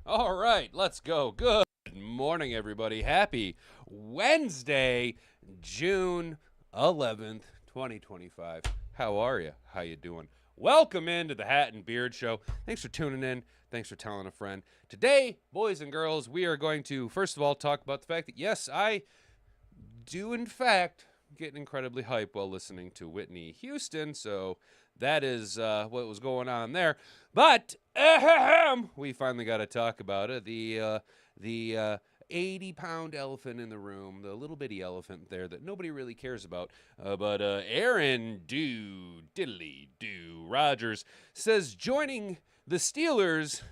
All right, let's go. Good morning, everybody. Happy Wednesday, June 11th, 2025. How are you? How you doing? Welcome into the Hat and Beard Show. Thanks for tuning in. Thanks for telling a friend. Today, boys and girls, we are going to, first of all, talk about the fact that, yes, I do, in fact, get incredibly hype while listening to Whitney Houston, so that is what was going on there. But we finally got to talk about it. The 80-pound elephant in the room, the little bitty elephant there that nobody really cares about. But Aaron Diddly Rodgers says joining the Steelers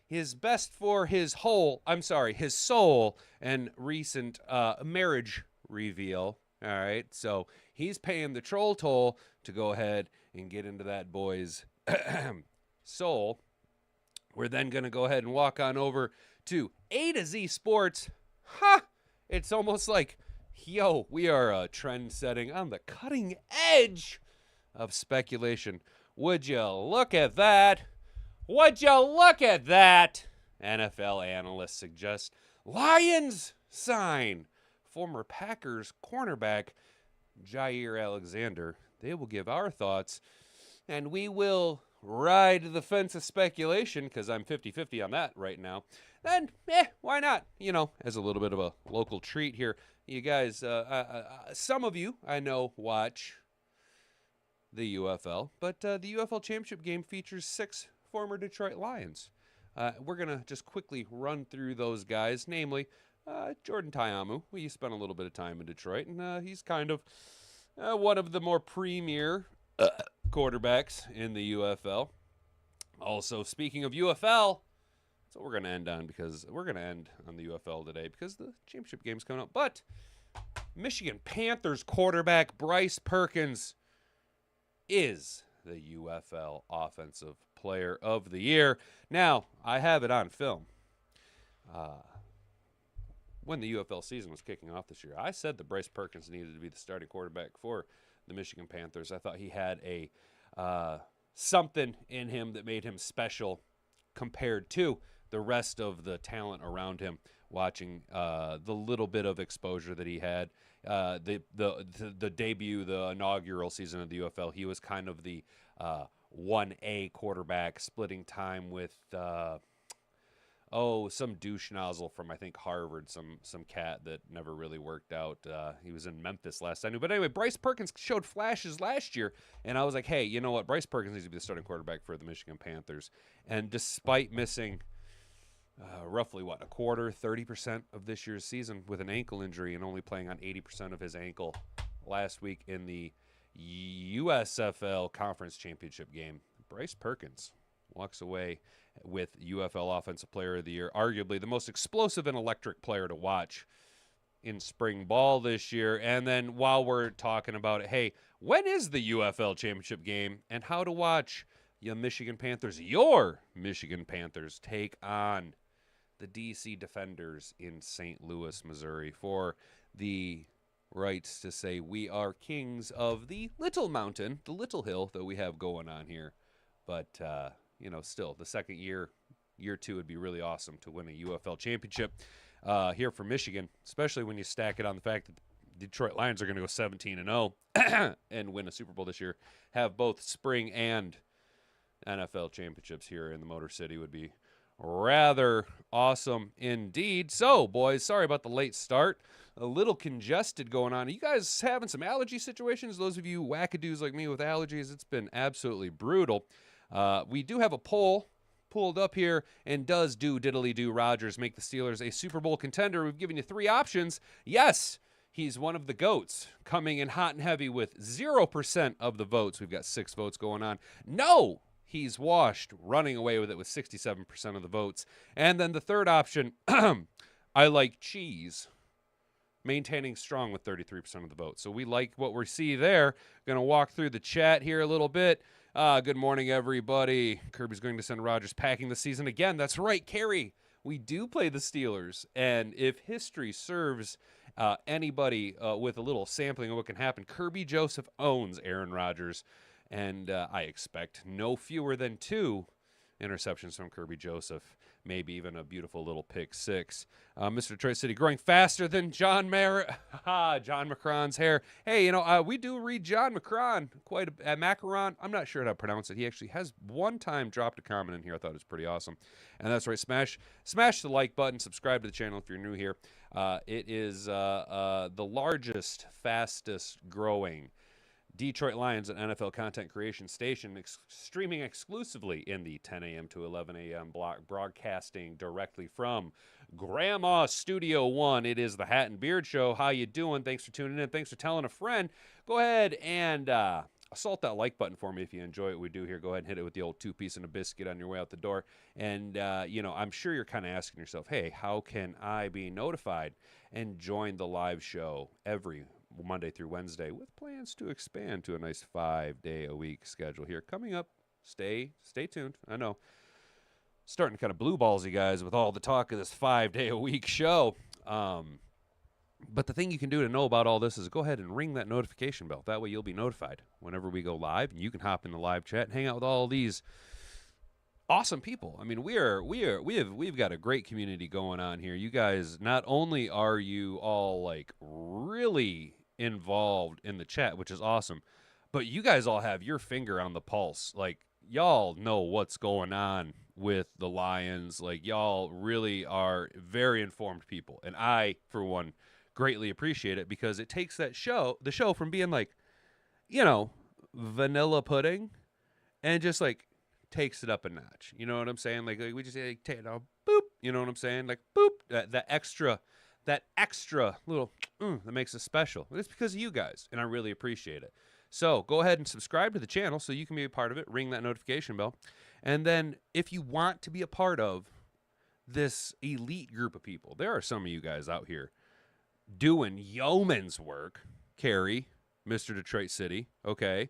is best for his soul and recent marriage reveal. All right, so he's paying the troll toll to go ahead and get into that boy's soul. We're then going to go ahead and walk on over to AtoZ Sports. It's almost like, we are trend setting on the cutting edge of speculation. Would you look at that? NFL analysts suggest Lions sign former Packers cornerback Jaire Alexander. They will give our thoughts, and we will ride the fence of speculation because I'm 50-50 on that right now. Then, why not? As a little bit of a local treat here. You guys, some of you I know watch the UFL, but the UFL Championship game features 6 former Detroit Lions. We're going to just quickly run through those guys, namely Jordan Ta'amu. We spent a little bit of time in Detroit, and he's kind of one of the more premier quarterbacks in the UFL. Also, speaking of UFL, that's what we're going to end on because we're going to end on the UFL today because the championship game's coming up. But Michigan Panthers quarterback Bryce Perkins is the UFL Offensive Player of the Year. Now, I have it on film. When the UFL season was kicking off this year, I said that Bryce Perkins needed to be the starting quarterback for the Michigan Panthers. I thought he had a something in him that made him special compared to the rest of the talent around him. Watching the little bit of exposure that he had, the debut, the inaugural season of the UFL, he was kind of the 1A quarterback, splitting time with some douche nozzle from, I think, Harvard, some cat that never really worked out. He was in Memphis last I knew. But anyway, Bryce Perkins showed flashes last year, and I was like, hey, you know what? Bryce Perkins needs to be the starting quarterback for the Michigan Panthers. And despite missing roughly, 30% of this year's season with an ankle injury and only playing on 80% of his ankle last week in the USFL Conference Championship game, Bryce Perkins walks away with UFL Offensive Player of the Year, arguably the most explosive and electric player to watch in spring ball this year. And then while we're talking about it, hey, when is the UFL Championship game and how to watch your Michigan Panthers take on the DC Defenders in St. Louis, Missouri for the rights to say we are kings of the little mountain, the little hill that we have going on here. But, still, the second year 2 would be really awesome to win a UFL championship here for Michigan, especially when you stack it on the fact that the Detroit Lions are going to go 17-0 and win a Super Bowl this year. Have both spring and NFL championships here in the Motor City would be rather awesome indeed. So, boys, sorry about the late start. A little congested going on. Are you guys having some allergy situations? Those of you wackadoos like me with allergies, it's been absolutely brutal. We do have a poll pulled up here, and does diddly-do Rodgers make the Steelers a Super Bowl contender? We've given you 3 options. Yes, he's one of the GOATs, coming in hot and heavy with 0% of the votes. We've got 6 votes going on. No, he's washed, running away with it with 67% of the votes. And then the third option, I like cheese, maintaining strong with 33% of the vote. So we like what we see there. Going to walk through the chat here a little bit. Good morning, everybody. Kirby's going to send Rodgers packing the season again. That's right, Carrie. We do play the Steelers. And if history serves anybody with a little sampling of what can happen, Kirby Joseph owns Aaron Rodgers. And I expect no fewer than 2 interceptions from Kirby Joseph, maybe even a beautiful little pick six. Mr. Detroit City growing faster than John Macron's hair. Hey, you know, we do read John Macron quite a Macaron. I'm not sure how to pronounce it. He actually has one time dropped a comment in here. I thought it was pretty awesome. And that's right. Smash the like button. Subscribe to the channel if you're new here. It is the largest, fastest growing Detroit Lions and NFL content creation station, streaming exclusively in the 10 a.m. to 11 a.m. block, broadcasting directly from Grandma Studio One. It is the Hat and Beard Show. How you doing? Thanks for tuning in. Thanks for telling a friend. Go ahead and assault that like button for me if you enjoy what we do here. Go ahead and hit it with the old 2-piece and a biscuit on your way out the door. And, you know, I'm sure you're kind of asking yourself, hey, how can I be notified and join the live show every Monday through Wednesday with plans to expand to a nice 5-day-a-week schedule here coming up. Stay tuned. I know, starting to kind of blue balls you guys with all the talk of this 5-day-a-week show. But the thing you can do to know about all this is go ahead and ring that notification bell. That way you'll be notified whenever we go live, and you can hop in the live chat and hang out with all these awesome people. I mean, we've got a great community going on here. You guys, not only are you all like really involved in the chat, which is awesome, but you guys all have your finger on the pulse. Like, y'all know what's going on with the Lions. Like, y'all really are very informed people, and I, for one, greatly appreciate it, because it takes the show from being like, you know, vanilla pudding, and just like takes it up a notch. You know what I'm saying? Like we just take it out, boop. You know what I'm saying? Like boop. That extra little that makes it special. It's because of you guys, and I really appreciate it. So go ahead and subscribe to the channel so you can be a part of it. Ring that notification bell, and then if you want to be a part of this elite group of people, there are some of you guys out here doing yeoman's work. Carrie, Mr. Detroit City, okay.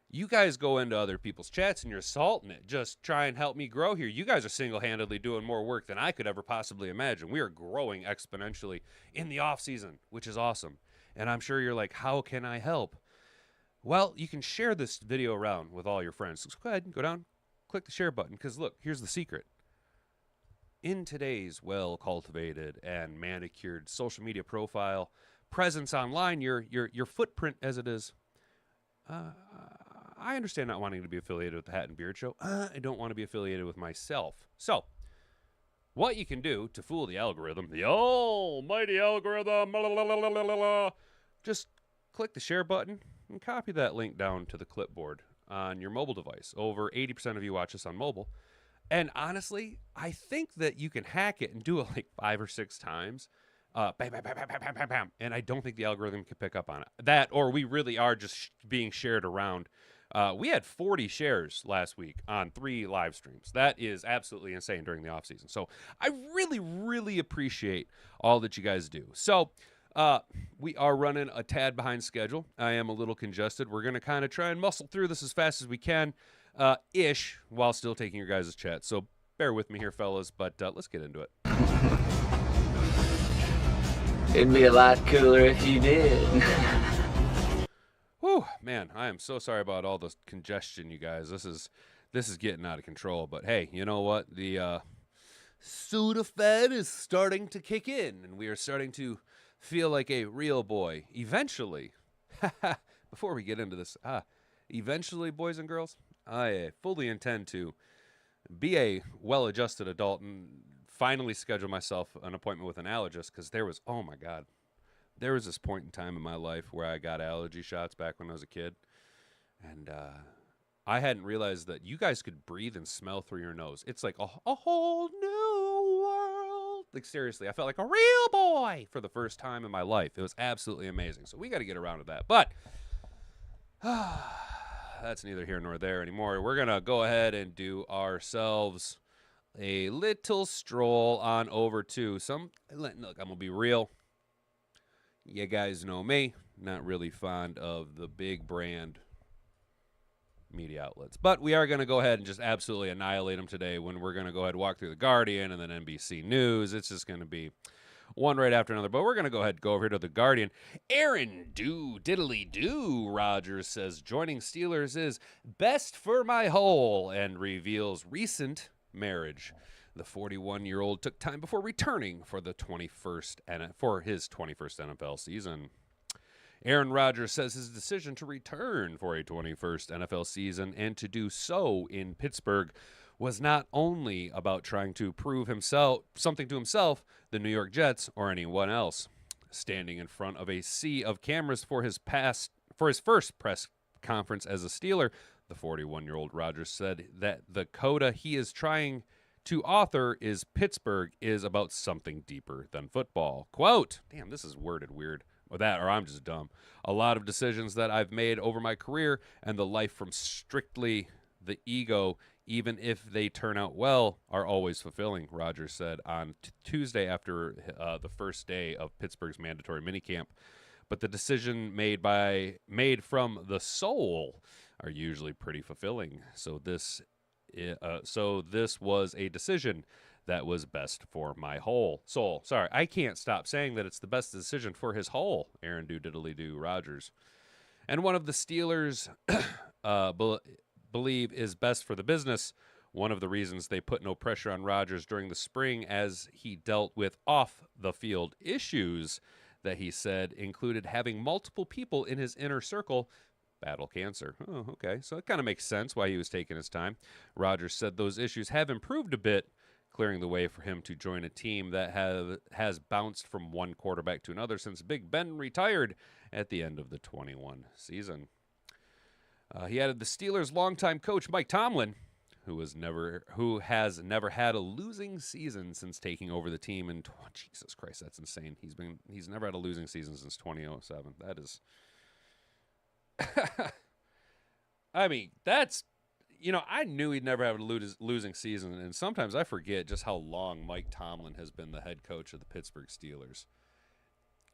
You guys go into other people's chats and you're assaulting it. Just try and help me grow here. You guys are single-handedly doing more work than I could ever possibly imagine. We are growing exponentially in the off-season, which is awesome. And I'm sure you're like, how can I help? Well, you can share this video around with all your friends. So go ahead and go down, click the share button, because look, here's the secret. In today's well-cultivated and manicured social media profile presence online, your footprint as it is, I understand not wanting to be affiliated with the Hat and Beard Show. I don't want to be affiliated with myself. So, what you can do to fool the algorithm, the almighty algorithm, just click the share button and copy that link down to the clipboard on your mobile device. Over 80% of you watch this on mobile. And honestly, I think that you can hack it and do it like 5 or 6 times. Bam, bam, bam, bam, bam, bam, bam. And I don't think the algorithm can pick up on it. That, or we really are just being shared around. We had 40 shares last week on 3 live streams. That is absolutely insane during the offseason. So I really, really appreciate all that you guys do. So we are running a tad behind schedule. I am a little congested. We're going to kind of try and muscle through this as fast as we can, ish, while still taking your guys' chat. So bear with me here, fellas, but let's get into it. It'd be a lot cooler if you did. Whew, man, I am so sorry about all the congestion, you guys. This is getting out of control. But hey, you know what? The Sudafed is starting to kick in, and we are starting to feel like a real boy. Eventually, before we get into this, eventually, boys and girls, I fully intend to be a well-adjusted adult and finally schedule myself an appointment with an allergist, because there was, oh my God, there was this point in time in my life where I got allergy shots back when I was a kid, and I hadn't realized that you guys could breathe and smell through your nose. It's like a whole new world. Like, seriously, I felt like a real boy for the first time in my life. It was absolutely amazing. So we got to get around to that. But that's neither here nor there anymore. We're going to go ahead and do ourselves a little stroll on over to some. Look, I'm going to be real. You guys know me. Not really fond of the big brand media outlets. But we are going to go ahead and just absolutely annihilate them today when we're going to go ahead and walk through The Guardian and then NBC News. It's just going to be one right after another. But we're going to go ahead and go over here to the Guardian. Aaron Diddly Do Rodgers says, joining Steelers is best for my whole, and reveals recent marriage. The 41-year-old took time before returning for his 21st NFL season. Aaron Rodgers says his decision to return for a 21st NFL season and to do so in Pittsburgh was not only about trying to prove something to himself, the New York Jets, or anyone else. Standing in front of a sea of cameras for his first press conference as a Steeler, the 41-year-old Rodgers said that the coda he is trying to author is Pittsburgh is about something deeper than football. Quote, damn, this is worded weird. Or I'm just dumb. A lot of decisions that I've made over my career and the life from strictly the ego, even if they turn out well, are always fulfilling, Rodgers said on Tuesday after the first day of Pittsburgh's mandatory minicamp. But the decision made from the soul are usually pretty fulfilling. So this was a decision that was best for my whole soul. Sorry, I can't stop saying that it's the best decision for his whole, Aaron Diddly-Do Rodgers. And one of the Steelers believe is best for the business. One of the reasons they put no pressure on Rodgers during the spring as he dealt with off-the-field issues that he said included having multiple people in his inner circle battle cancer. Oh, okay. So it kind of makes sense why he was taking his time. Rodgers said those issues have improved a bit, clearing the way for him to join a team that has bounced from one quarterback to another since Big Ben retired at the end of the 21 season. He added the Steelers' longtime coach Mike Tomlin, who has never had a losing season since taking over the team in Jesus Christ, that's insane. He's never had a losing season since 2007. That is I mean, that's, I knew he'd never have a losing season, and sometimes I forget just how long Mike Tomlin has been the head coach of the Pittsburgh Steelers.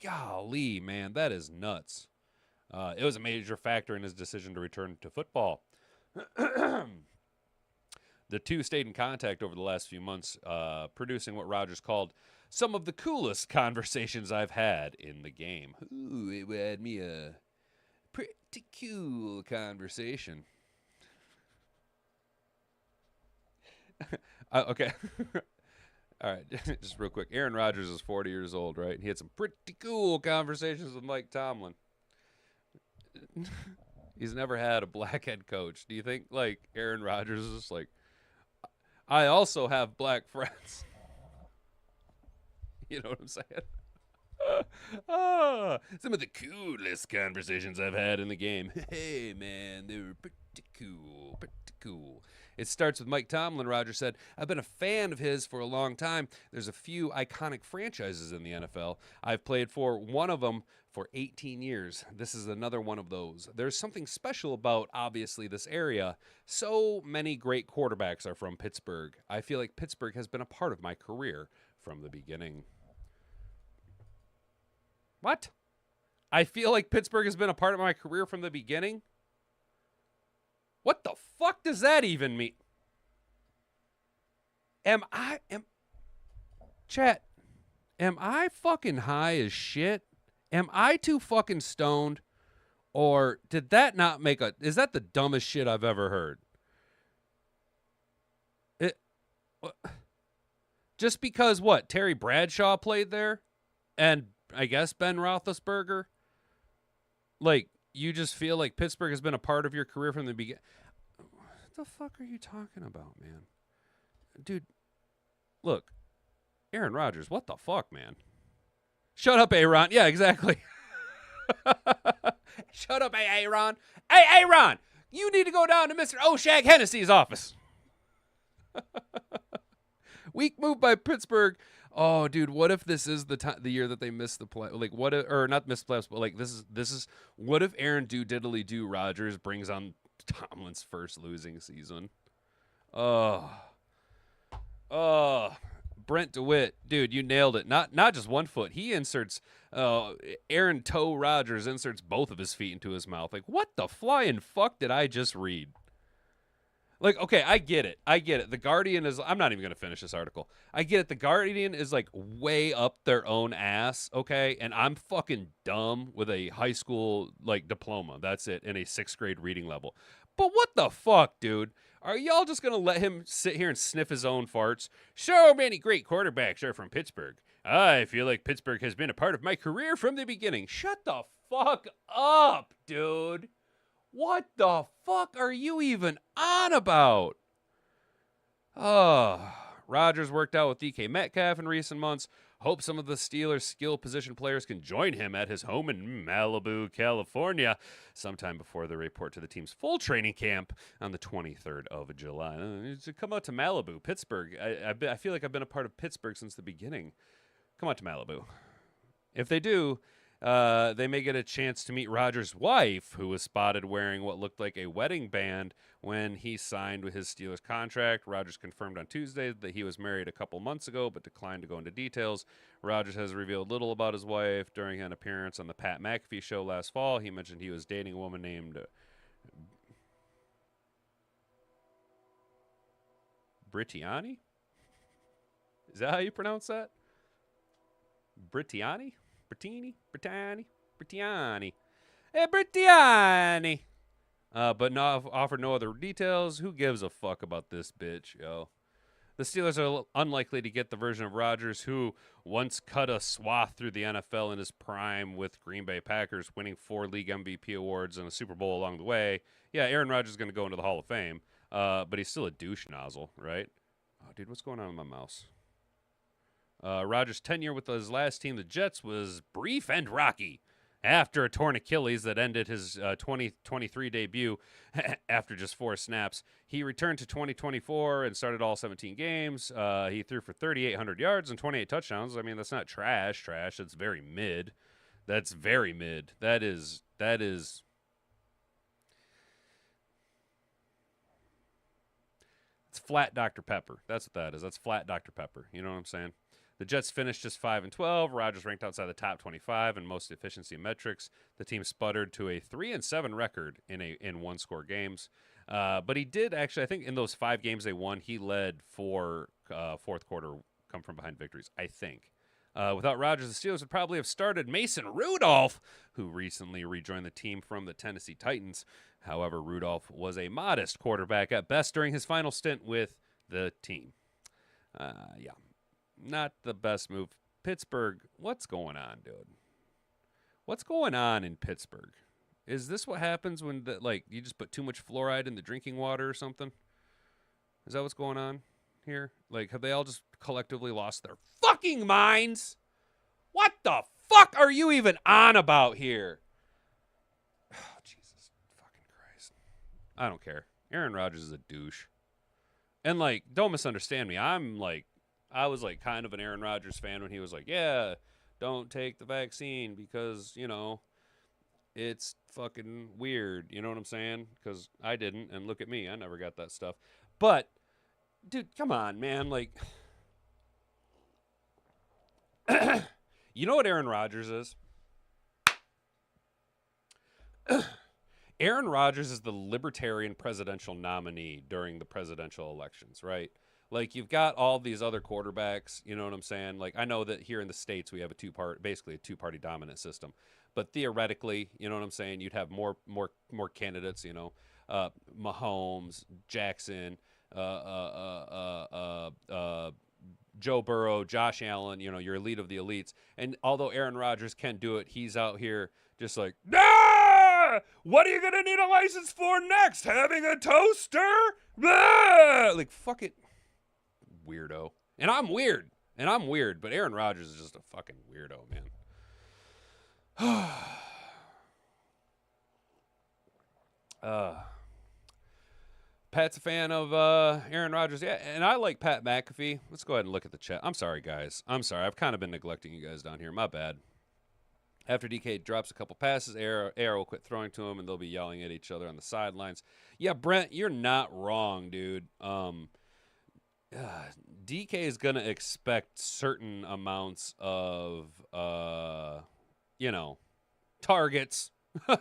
Golly, man, that is nuts. It was a major factor in his decision to return to football. The two stayed in contact over the last few months, producing what Rodgers called some of the coolest conversations I've had in the game. Ooh, it had me a pretty cool conversation. Okay. All right, just real quick. Aaron Rodgers is 40 years old, right? He had some pretty cool conversations with Mike Tomlin. He's never had a black head coach. Do you think, Aaron Rodgers is like, I also have black friends? You know what I'm saying? Some of the coolest conversations I've had in the game. Hey, man, they were pretty cool. It starts with Mike Tomlin, Rodgers said. I've been a fan of his for a long time. There's a few iconic franchises in the NFL. I've played for one of them for 18 years. This is another one of those. There's something special about, obviously, this area. So many great quarterbacks are from Pittsburgh. I feel like Pittsburgh has been a part of my career from the beginning. What? I feel like Pittsburgh has been a part of my career from the beginning? What the fuck does that even mean? Chat, am I fucking high as shit? Am I too fucking stoned? Or did that not is that the dumbest shit I've ever heard? Just because what? Terry Bradshaw played there? And I guess Ben Roethlisberger? You just feel like Pittsburgh has been a part of your career from the beginning. What the fuck are you talking about, man? Dude, look, Aaron Rodgers, what the fuck, man? Shut up, Aaron. Yeah, exactly. Shut up, Aaron. Hey, Aaron, you need to go down to Mr. O'Shag Hennessy's office. Weak move by Pittsburgh. Oh, dude, what if this is the year that they missed the play? What if, or not missed playoffs, but this is what if Aaron Diddly-Do Rodgers brings on Tomlin's first losing season? Oh, Brent DeWitt, dude, you nailed it. Not just one foot. He inserts Aaron Toe Rodgers inserts both of his feet into his mouth. What the flying fuck did I just read? Like, okay, I get it. The Guardian is, I'm not even going to finish this article. I get it. The Guardian is like way up their own ass, okay? And I'm fucking dumb with a high school like diploma. That's it, in a 6th grade reading level. But what the fuck, dude? Are y'all just going to let him sit here and sniff his own farts? So many great quarterbacks are from Pittsburgh. I feel like Pittsburgh has been a part of my career from the beginning. Shut the fuck up, dude. What the fuck are you even on about? Rodgers worked out with DK Metcalf in recent months. Hope some of the Steelers' skill position players can join him at his home in Malibu, California, sometime before they report to the team's full training camp on the 23rd of July. Come out to Malibu, Pittsburgh. I feel like I've been a part of Pittsburgh since the beginning. Come out to Malibu. If they do, they may get a chance to meet Rodgers' wife, who was spotted wearing what looked like a wedding band when he signed with his Steelers contract. Rodgers confirmed on Tuesday that he was married a couple months ago, but declined to go into details. Rodgers has revealed little about his wife. During an appearance on the Pat McAfee show last fall, he mentioned he was dating a woman named Brittiani? Is that how you pronounce that? Brittiani? Brittini? Hey, Brittiani. But offered no other details. Who gives a fuck about this bitch, yo? The Steelers are unlikely to get the version of Rodgers who once cut a swath through the NFL in his prime with Green Bay Packers, winning 4 league MVP awards and a Super Bowl along the way. Yeah, Aaron Rodgers is going to go into the Hall of Fame, but he's still a douche nozzle, right? Oh, dude, what's going on with my mouse? Rodgers' tenure with his last team, the Jets, was brief and rocky. After a torn Achilles that ended his 2023 debut after just 4 snaps, he returned to 2024 and started all 17 games. He threw for 3,800 yards and 28 touchdowns. I mean, that's not trash. That's very mid. That's very mid. That is. It's flat Dr. Pepper. That's what that is. That's flat Dr. Pepper. You know what I'm saying? The Jets finished just 5-12. Rodgers ranked outside the top 25 in most efficiency metrics. The team sputtered to a 3-7 record in one-score games. But he did actually, I think in those 5 games they won, he led 4 fourth quarter come from behind victories, I think. Without Rodgers, the Steelers would probably have started Mason Rudolph, who recently rejoined the team from the Tennessee Titans. However, Rudolph was a modest quarterback at best during his final stint with the team. Yeah. Not the best move. Pittsburgh, what's going on, dude? What's going on in Pittsburgh? Is this what happens when you just put too much fluoride in the drinking water or something? Is that what's going on here? Like, have they all just collectively lost their fucking minds? What the fuck are you even on about here? Oh, Jesus fucking Christ. I don't care. Aaron Rodgers is a douche. And, don't misunderstand me. I was kind of an Aaron Rodgers fan when he was like, yeah, don't take the vaccine because, it's fucking weird. You know what I'm saying? Because I didn't, and look at me. I never got that stuff. But, dude, come on, man. You know what Aaron Rodgers is? Aaron Rodgers is the libertarian presidential nominee during the presidential elections, right? You've got all these other quarterbacks, you know what I'm saying? I know that here in the States we have basically a two-party dominant system. But theoretically, you know what I'm saying, you'd have more candidates, Mahomes, Jackson, Joe Burrow, Josh Allen, your elite of the elites. And although Aaron Rodgers can do it, he's out here just nah! What are you going to need a license for next? Having a toaster? Blah! Fuck it. Weirdo. And I'm weird, but Aaron Rodgers is just a fucking weirdo, man. Pat's a fan of Aaron Rodgers. Yeah, and I like Pat McAfee. Let's go ahead and look at the chat. I'm sorry, guys. I'm sorry. I've kind of been neglecting you guys down here. My bad. After DK drops a couple passes, Air will quit throwing to him, and they'll be yelling at each other on the sidelines. Yeah, Brent, you're not wrong, dude. DK is going to expect certain amounts of, targets,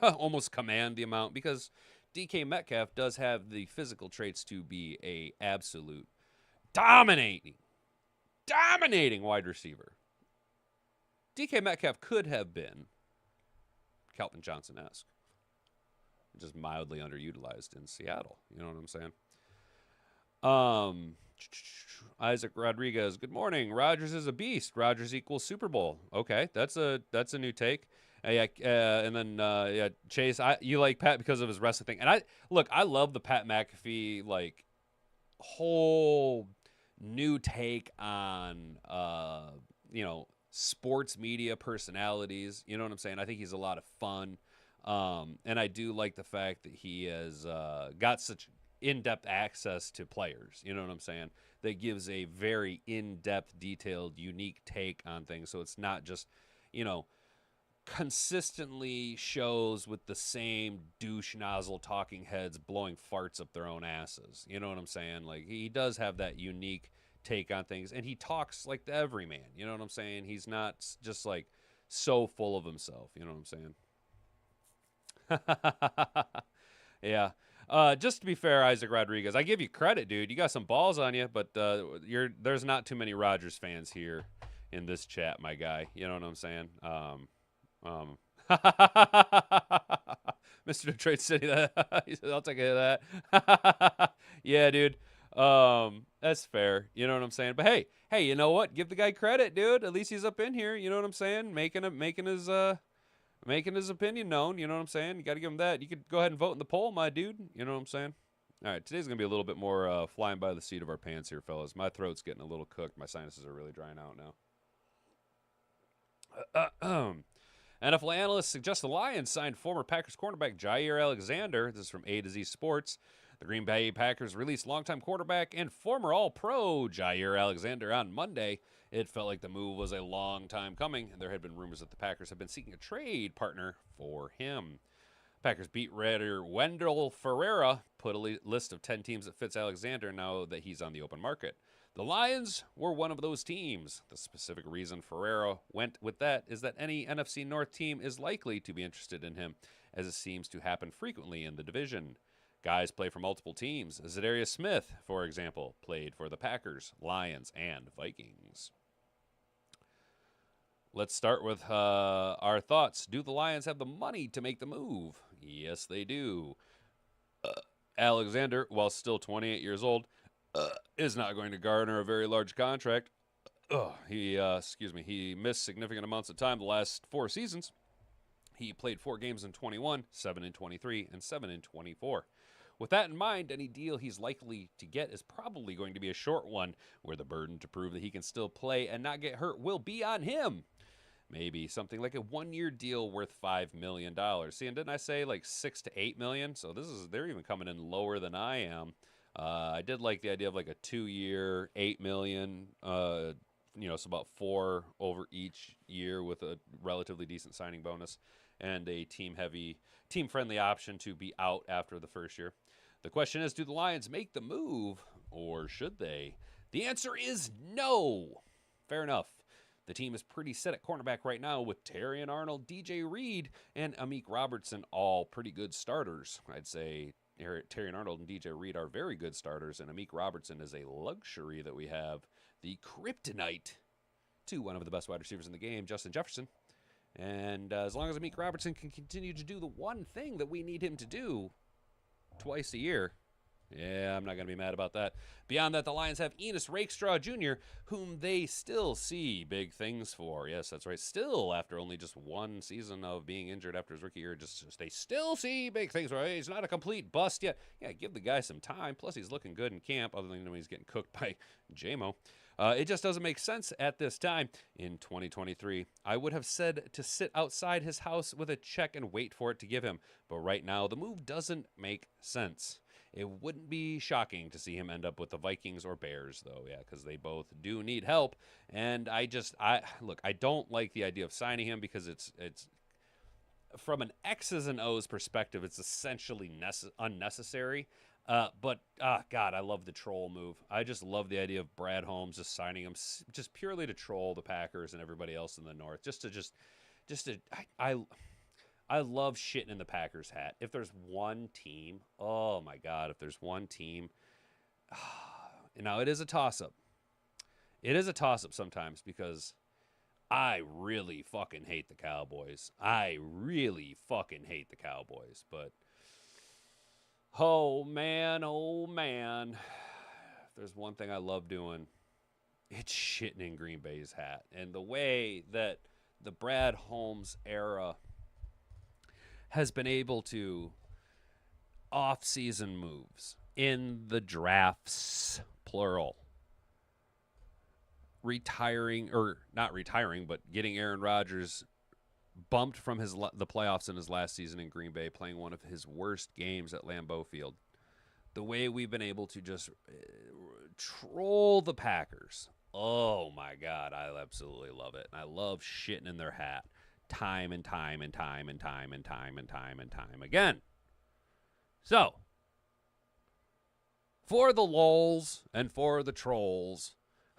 almost command the amount, because DK Metcalf does have the physical traits to be a absolute dominating wide receiver. DK Metcalf could have been Calvin Johnson-esque, just mildly underutilized in Seattle. You know what I'm saying? Isaac Rodriguez, good morning. Rodgers is a beast. Rodgers equals Super Bowl. Okay, that's a new take. And then Chase, you like Pat because of his wrestling thing. And I love the Pat McAfee like whole new take on sports media personalities. You know what I'm saying? I think he's a lot of fun. And I do like the fact that he has got such in-depth access to players. You know what I'm saying? That gives a very in-depth, detailed, unique take on things. So it's not just, consistently shows with the same douche nozzle talking heads blowing farts up their own asses. You know what I'm saying? Like, he does have that unique take on things, and he talks like the everyman. You know what I'm saying? He's not just like so full of himself. You know what I'm saying? Yeah. Just to be fair, Isaac Rodriguez, I give you credit, dude. You got some balls on you, but there's not too many Rodgers fans here in this chat, my guy. You know what I'm saying? Mr. Detroit City, he said, I'll take a hit of that. Yeah, dude. That's fair. You know what I'm saying? But hey, you know what? Give the guy credit, dude. At least he's up in here. You know what I'm saying? Making his opinion known. You know what I'm saying? You got to give him that. You could go ahead and vote in the poll, my dude. You know what I'm saying? All right, today's going to be a little bit more flying by the seat of our pants here, fellas. My throat's getting a little cooked. My sinuses are really drying out now. NFL analysts suggest the Lions signed former Packers cornerback Jaire Alexander. This is from AtoZ Sports. The Green Bay Packers released longtime quarterback and former All-Pro Jaire Alexander on Monday. It felt like the move was a long time coming, and there had been rumors that the Packers had been seeking a trade partner for him. Packers beat writer Wendell Ferreira put a list of 10 teams that fits Alexander now that he's on the open market. The Lions were one of those teams. The specific reason Ferreira went with that is that any NFC North team is likely to be interested in him, as it seems to happen frequently in the division. Guys play for multiple teams. Zadarius Smith, for example, played for the Packers, Lions, and Vikings. Let's start with our thoughts. Do the Lions have the money to make the move? Yes, they do. Alexander, while still 28 years old, is not going to garner a very large contract. He missed significant amounts of time the last 4 seasons. He played 4 games in 21, 7 in 23, and 7 in 24. With that in mind, any deal he's likely to get is probably going to be a short one, where the burden to prove that he can still play and not get hurt will be on him. Maybe something like a 1-year deal worth $5 million. See, and didn't I say like $6 to $8 million? So they're even coming in lower than I am. I did like the idea of like a 2-year, $8 million, so about 4 over each year with a relatively decent signing bonus and a team-friendly option to be out after the first year. The question is, do the Lions make the move, or should they? The answer is no. Fair enough. The team is pretty set at cornerback right now with Terrion Arnold, DJ Reed, and Amik Robertson, all pretty good starters. I'd say Terrion Arnold and DJ Reed are very good starters, and Amik Robertson is a luxury that we have. The kryptonite to one of the best wide receivers in the game, Justin Jefferson. And as long as Amik Robertson can continue to do the one thing that we need him to do twice a year, yeah, I'm not going to be mad about that. Beyond that, the Lions have Enos Rakestraw Jr., whom they still see big things for. Yes, that's right. Still, after only just 1 season of being injured after his rookie year, they still see big things for him. He's not a complete bust yet. Yeah, give the guy some time. Plus, he's looking good in camp, other than when he's getting cooked by J-Mo. It just doesn't make sense at this time in 2023. I would have said to sit outside his house with a check and wait for it to give him. But right now, the move doesn't make sense. It wouldn't be shocking to see him end up with the Vikings or Bears, though, yeah, because they both do need help. And I don't like the idea of signing him because it's from an X's and O's perspective, it's essentially unnecessary. But God, I love the troll move. I just love the idea of Brad Holmes just signing him just purely to troll the Packers and everybody else in the North. I I love shitting in the Packers hat. If there's one team, oh my God, if there's one team. Now, it is a toss-up. It is a toss-up sometimes because I really fucking hate the Cowboys. I really fucking hate the Cowboys. But, oh, man. If there's one thing I love doing, it's shitting in Green Bay's hat. And the way that the Brad Holmes era has been able to off-season moves in the drafts, plural, not retiring, but getting Aaron Rodgers bumped from the playoffs in his last season in Green Bay, playing one of his worst games at Lambeau Field. The way we've been able to just troll the Packers. Oh my God, I absolutely love it. And I love shitting in their hat time and time again. So, for the lulz and for the trolls,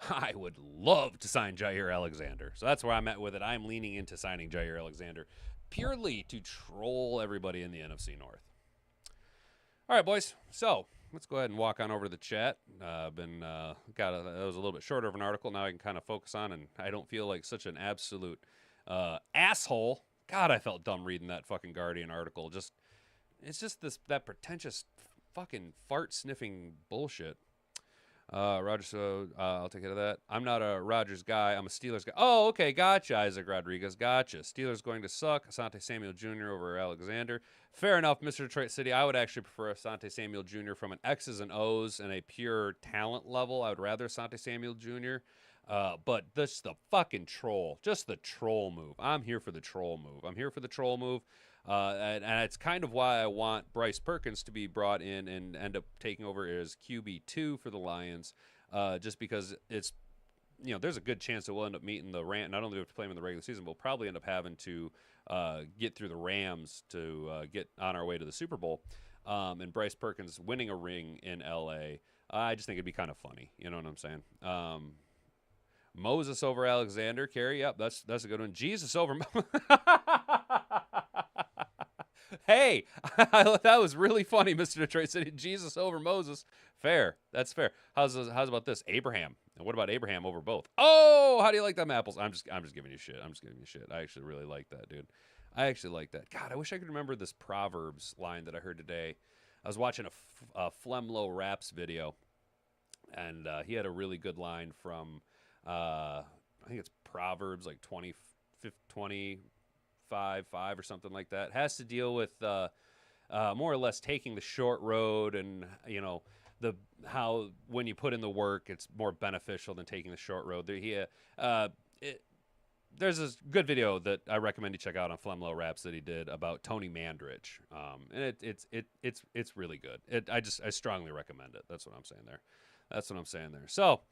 I would love to sign Jaire Alexander. So that's where I'm at with it. I'm leaning into signing Jaire Alexander purely to troll everybody in the NFC North. All right, boys. So let's go ahead and walk on over to the chat. That was a little bit shorter of an article. Now I can kind of focus on, and I don't feel like such an absolute asshole. God, I felt dumb reading that fucking Guardian article. It's just that pretentious fucking fart sniffing bullshit. Rodgers, I'll take care of that. I'm not a Rodgers guy. I'm a Steelers guy. Oh, okay. Gotcha, Isaac Rodriguez. Gotcha. Steelers going to suck. Asante Samuel Jr. over Alexander. Fair enough, Mr. Detroit City. I would actually prefer Asante Samuel Jr. from an X's and O's and a pure talent level. I would rather Asante Samuel Jr. But this the fucking troll. Just the troll move. I'm here for the troll move. And it's kind of why I want Bryce Perkins to be brought in and end up taking over as QB2 for the Lions, just because it's, there's a good chance that we'll end up meeting the Rams. Not only do we have to play them in the regular season, we'll probably end up having to get through the Rams to get on our way to the Super Bowl. And Bryce Perkins winning a ring in L.A., I just think it'd be kind of funny. You know what I'm saying? Moses over Alexander. Carey, yep, that's a good one. Jesus over... Hey, that was really funny, Mr. Detroit City. Jesus over Moses. Fair. That's fair. How's about this? Abraham. And what about Abraham over both? Oh, how do you like them apples? I'm just giving you shit. I actually really like that, dude. I actually like that. God, I wish I could remember this Proverbs line that I heard today. I was watching a Flemlo Raps video, and he had a really good line from, I think it's Proverbs like 5 or something like that. It has to deal with more or less taking the short road, and how when you put in the work, it's more beneficial than taking the short road. There's this good video that I recommend you check out on Flemlo Raps that he did about Tony Mandrich, and it's really good. I strongly recommend it. That's what I'm saying there. So.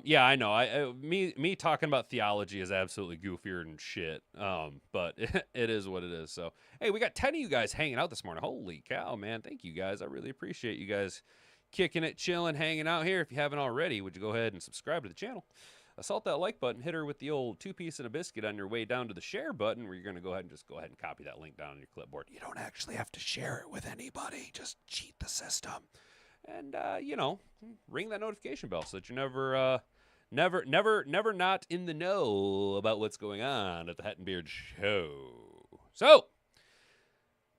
Yeah, I know. Me talking about theology is absolutely goofier than shit. But it is what it is. So, hey, we got 10 of you guys hanging out this morning. Holy cow, man. Thank you guys. I really appreciate you guys kicking it, chilling, hanging out here. If you haven't already, would you go ahead and subscribe to the channel? Assault that like button, hit her with the old 2-piece and a biscuit on your way down to the share button, where you're going to go ahead and copy that link down on your clipboard. You don't actually have to share it with anybody. Just cheat the system. And, ring that notification bell so that you're never not in the know about what's going on at the Hat and Beard Show. So,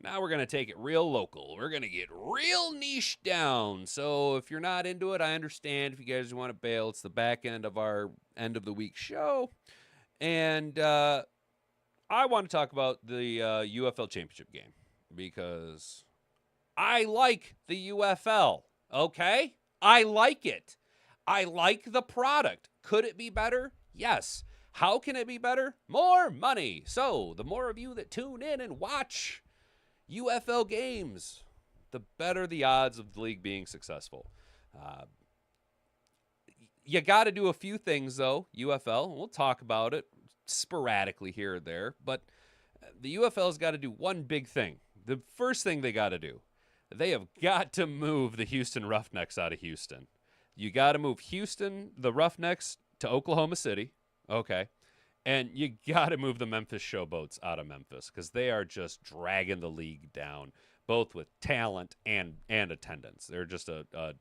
now we're going to take it real local. We're going to get real niche down. So, if you're not into it, I understand. If you guys want to bail, it's the back end of our end of the week show. And I want to talk about the UFL championship game because I like the UFL. Okay? I like it. I like the product. Could it be better? Yes. How can it be better? More money. So, the more of you that tune in and watch UFL games, the better the odds of the league being successful. You got to do a few things, though, UFL. We'll talk about it sporadically here or there, but the UFL's got to do one big thing. The first thing they got to do, they have got to move the Houston Roughnecks out of Houston. You got to move Houston, the Roughnecks, to Oklahoma City. Okay. And you got to move the Memphis Showboats out of Memphis because they are just dragging the league down, both with talent and attendance. They're just a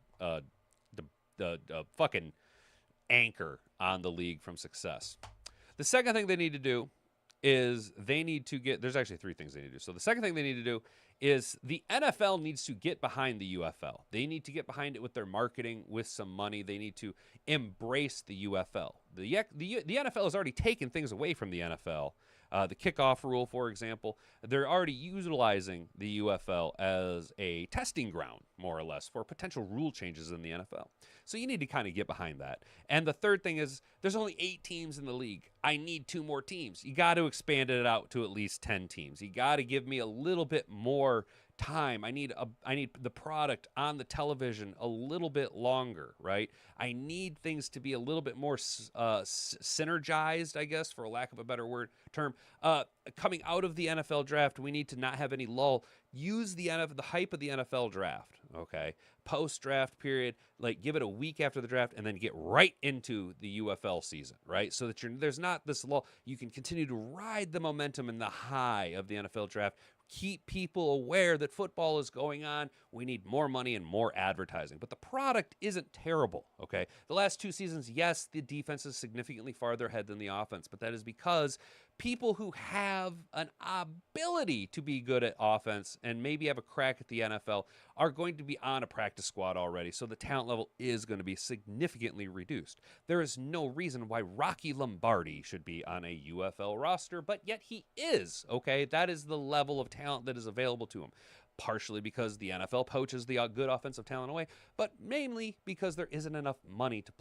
fucking anchor on the league from success. The second thing they need to do is they need to get, there's actually three things they need to do. So the second thing they need to do is the NFL needs to get behind the UFL. They need to get behind it with their marketing, with some money. They need to embrace the UFL. The NFL has already taken things away from the NFL. The kickoff rule, for example, they're already utilizing the UFL as a testing ground, more or less, for potential rule changes in the NFL. So you need to kind of get behind that. And the third thing is there's only 8 teams in the league. I need 2 more teams. You got to expand it out to at least 10 teams. You got to give me a little bit more time. I need the product on the television a little bit longer, right? I need things to be a little bit more synergized, I guess, for lack of a better term. Coming out of the NFL draft, we need to not have any lull. Use the hype of the NFL draft, okay? Post-draft period, like give it a week after the draft and then get right into the UFL season, right? So that there's not this lull. You can continue to ride the momentum and the high of the NFL draft. Keep people aware that football is going on. We need more money and more advertising. But the product isn't terrible, okay? The last 2 seasons, yes, the defense is significantly farther ahead than the offense, but that is because people who have an ability to be good at offense and maybe have a crack at the NFL are going to be on a practice squad already, so the talent level is going to be significantly reduced. There is no reason why Rocky Lombardi should be on a UFL roster, but yet he is, okay? That is the level of talent that is available to him. Partially because the NFL poaches the good offensive talent away, but mainly because there isn't enough money to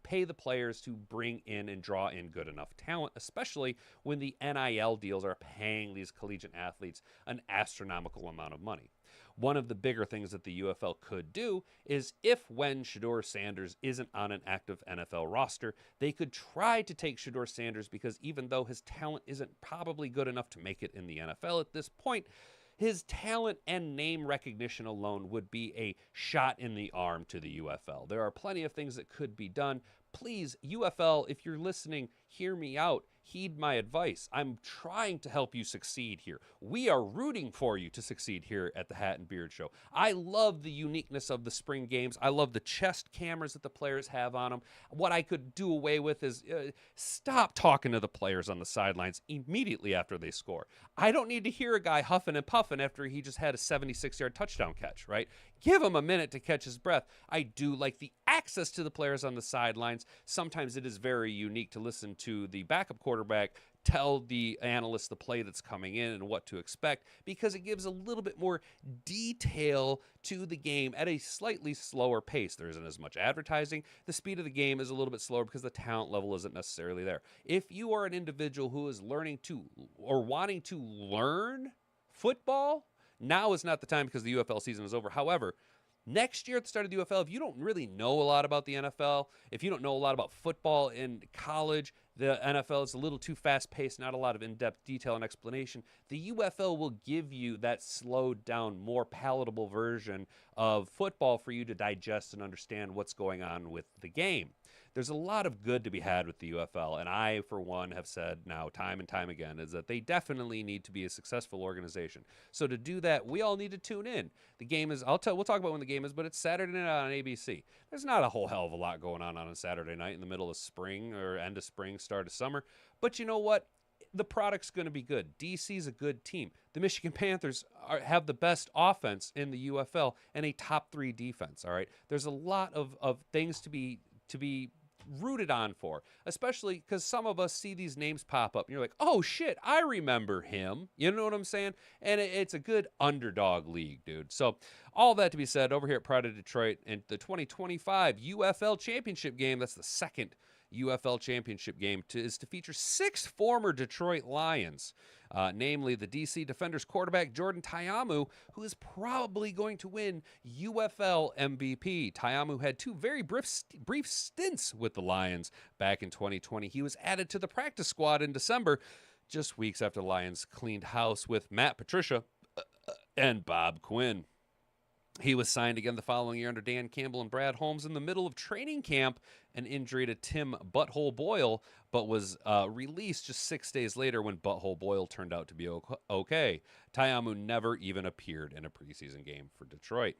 pay the players to bring in and draw in good enough talent, especially when the NIL deals are paying these collegiate athletes an astronomical amount of money. One of the bigger things that the UFL could do is when Shedeur Sanders isn't on an active NFL roster, they could try to take Shedeur Sanders because even though his talent isn't probably good enough to make it in the NFL at this point, his talent and name recognition alone would be a shot in the arm to the UFL. There are plenty of things that could be done. Please, UFL, if you're listening, hear me out. Heed my advice. I'm trying to help you succeed here. We are rooting for you to succeed here at the Hat and Beard Show. I love the uniqueness of the spring games. I love the chest cameras that the players have on them. What I could do away with is stop talking to the players on the sidelines immediately after they score. I don't need to hear a guy huffing and puffing after he just had a 76-yard touchdown catch, right? Give him a minute to catch his breath. I do like the access to the players on the sidelines. Sometimes it is very unique to listen to the backup quarterback tell the analyst the play that's coming in and what to expect, because it gives a little bit more detail to the game at a slightly slower pace. There isn't as much advertising. The speed of the game is a little bit slower because the talent level isn't necessarily there. If you are an individual who is learning to or wanting to learn football, now is not the time because the UFL season is over. However, next year at the start of the UFL, if you don't really know a lot about the NFL, if you don't know a lot about football in college, the NFL is a little too fast-paced, not a lot of in-depth detail and explanation. The UFL will give you that slowed down, more palatable version of football for you to digest and understand what's going on with the game. There's a lot of good to be had with the UFL, and I, for one, have said now time and time again is that they definitely need to be a successful organization. So to do that, we all need to tune in. The game is, we'll talk about when the game is, but it's Saturday night on ABC. There's not a whole hell of a lot going on a Saturday night in the middle of spring or end of spring, start of summer. But you know what? The product's going to be good. DC's a good team. The Michigan Panthers have the best offense in the UFL and a top 3 defense, all right? There's a lot of things to be rooted on for, especially because some of us see these names pop up and you're like, oh shit, I remember him. You know what I'm saying? And it's a good underdog league, dude. So all that to be said, over here at Pride of Detroit and the 2025 UFL Championship game, that's the second UFL Championship game, is to feature 6 former Detroit Lions, namely the DC Defenders quarterback Jordan Ta'amu, who is probably going to win UFL MVP. Ta'amu had 2 very brief stints with the Lions back in 2020. He was added to the practice squad in December, just weeks after the Lions cleaned house with Matt Patricia and Bob Quinn. He was signed again the following year under Dan Campbell and Brad Holmes in the middle of training camp, an injury to Tim Butthole Boyle, but was released just 6 days later when Butthole Boyle turned out to be okay. Ta'amu never even appeared in a preseason game for Detroit.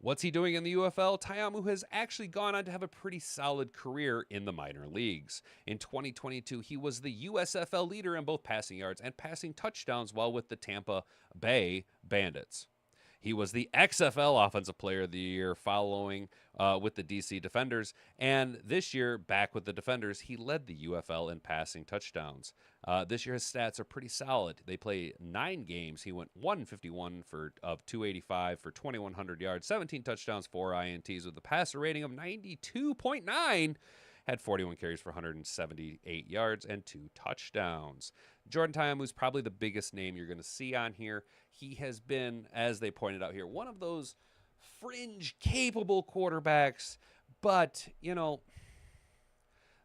What's he doing in the UFL? Ta'amu has actually gone on to have a pretty solid career in the minor leagues. In 2022, he was the USFL leader in both passing yards and passing touchdowns while with the Tampa Bay Bandits. He was the XFL Offensive Player of the Year following with the DC Defenders. And this year, back with the Defenders, he led the UFL in passing touchdowns. This year, his stats are pretty solid. They play 9 games. He went 151 of 285 for 2,100 yards, 17 touchdowns, 4 INTs with a passer rating of 92.9. Had 41 carries for 178 yards and 2 touchdowns. Jordan Ta'amu's probably the biggest name you're going to see on here. He has been, as they pointed out here, one of those fringe capable quarterbacks, but, you know,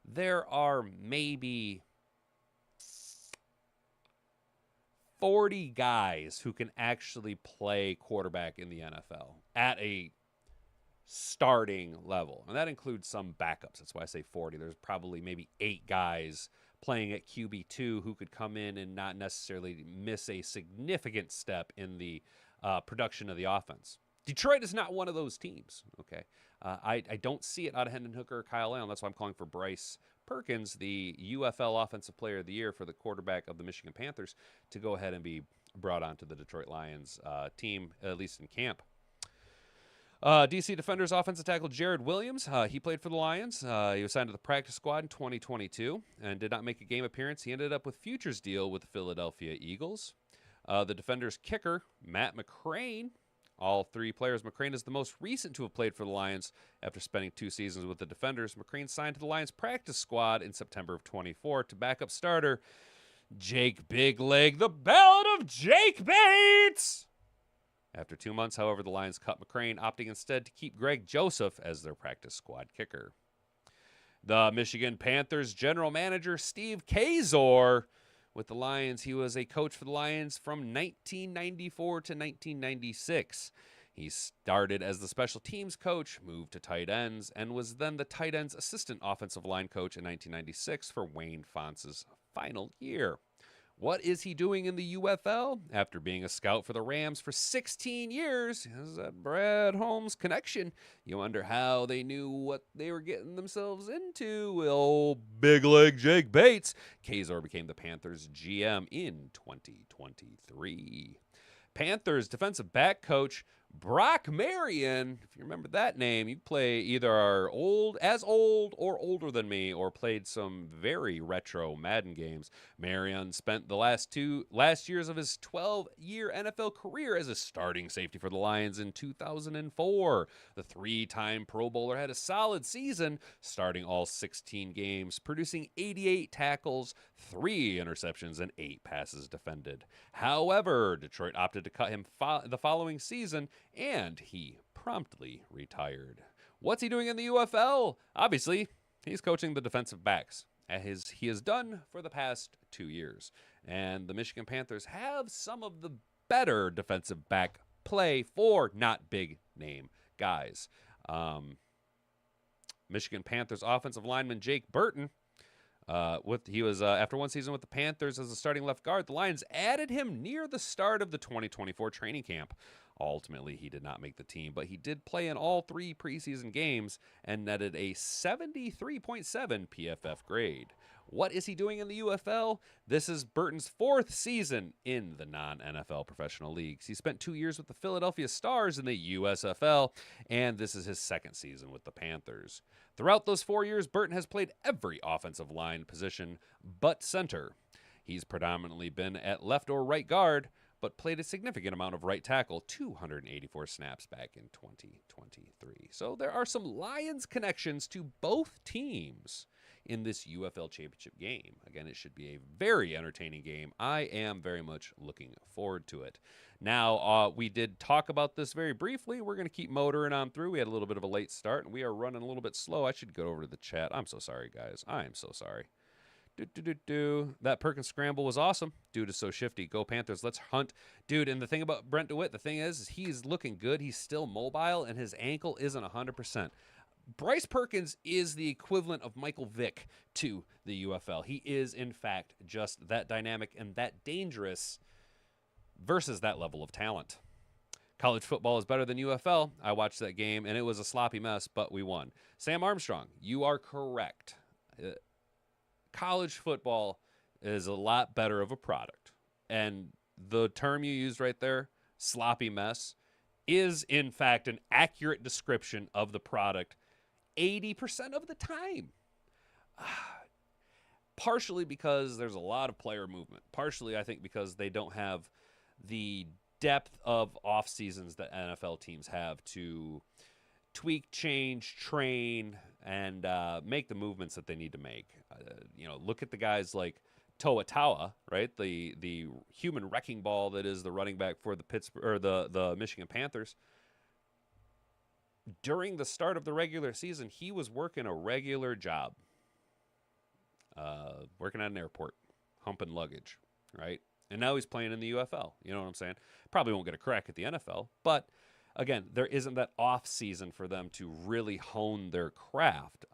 there are maybe 40 guys who can actually play quarterback in the NFL at a starting level. And that includes some backups. That's why I say 40. There's probably maybe 8 guys playing at QB2 who could come in and not necessarily miss a significant step in the production of the offense. Detroit is not one of those teams, okay? I don't see it out of Hendon Hooker or Kyle Allen. That's why I'm calling for Bryce Perkins, the UFL Offensive Player of the Year for the quarterback of the Michigan Panthers, to go ahead and be brought onto the Detroit Lions team, at least in camp. DC Defenders offensive tackle Jared Williams. He played for the Lions. He was signed to the practice squad in 2022 and did not make a game appearance. He ended up with futures deal with the Philadelphia Eagles. The Defenders kicker, Matt McCrane. All 3 players. McCrane is the most recent to have played for the Lions after spending 2 seasons with the Defenders. McCrane signed to the Lions practice squad in September of 24 to backup starter Jake Big Leg, the Ballad of Jake Bates. After 2 months, however, the Lions cut McCrane, opting instead to keep Greg Joseph as their practice squad kicker. The Michigan Panthers general manager, Steve Kazor. With the Lions, he was a coach for the Lions from 1994 to 1996. He started as the special teams coach, moved to tight ends, and was then the tight ends assistant offensive line coach in 1996 for Wayne Fonz's final year. What is he doing in the UFL? After being a scout for the Rams for 16 years, is that Brad Holmes connection? You wonder how they knew what they were getting themselves into. Oh, Big Leg Jake Bates. Kazor became the Panthers GM in 2023. Panthers defensive back coach Brock Marion, if you remember that name, you play either are old or older than me, or played some very retro Madden games. Marion spent the last years of his 12-year NFL career as a starting safety for the Lions in 2004. The 3-time Pro Bowler had a solid season, starting all 16 games, producing 88 tackles, 3 interceptions, and 8 passes defended. However, Detroit opted to cut him the following season, and he promptly retired. What's he doing in the UFL? Obviously, he's coaching the defensive backs, as he has done for the past 2 years. And the Michigan Panthers have some of the better defensive back play for not big name guys. Michigan Panthers offensive lineman Jake Burton, he was after 1 season with the Panthers as a starting left guard. The Lions added him near the start of the 2024 training camp. Ultimately, he did not make the team, but he did play in all 3 preseason games and netted a 73.7 PFF grade. What is he doing in the UFL? This is Burton's 4th season in the non-NFL professional leagues. He spent 2 years with the Philadelphia Stars in the USFL, and this is his 2nd season with the Panthers. Throughout those 4 years, Burton has played every offensive line position but center. He's predominantly been at left or right guard, but played a significant amount of right tackle, 284 snaps back in 2023. So there are some Lions connections to both teams in this UFL championship game. Again, it should be a very entertaining game. I am very much looking forward to it. Now, we did talk about this very briefly. We're going to keep motoring on through. We had a little bit of a late start, and we are running a little bit slow. I should go over to the chat. I'm so sorry, guys. I am so sorry. That Perkins scramble was awesome. Dude is so shifty. Go Panthers. Let's hunt. Dude, and the thing about Brent DeWitt, the thing is he's looking good. He's still mobile, and his ankle isn't 100%. Bryce Perkins is the equivalent of Michael Vick to the UFL. He is, in fact, just that dynamic and that dangerous versus that level of talent. College football is better than UFL. I watched that game, and it was a sloppy mess, but we won. Sam Armstrong, you are correct. College football is a lot better of a product. And the term you used right there, sloppy mess, is, in fact, an accurate description of the product 80% of the time. Partially because there's a lot of player movement. Partially, I think, because they don't have the depth of off seasons that NFL teams have to tweak, change, train, and make the movements that they need to make. Look at the guys like Toa Taua, right? The human wrecking ball that is the running back for the Pittsburgh or the Michigan Panthers. During the start of the regular season, he was working a regular job, working at an airport, humping luggage, right? And now he's playing in the UFL. You know what I'm saying? Probably won't get a crack at the NFL, but again, there isn't that off season for them to really hone their craft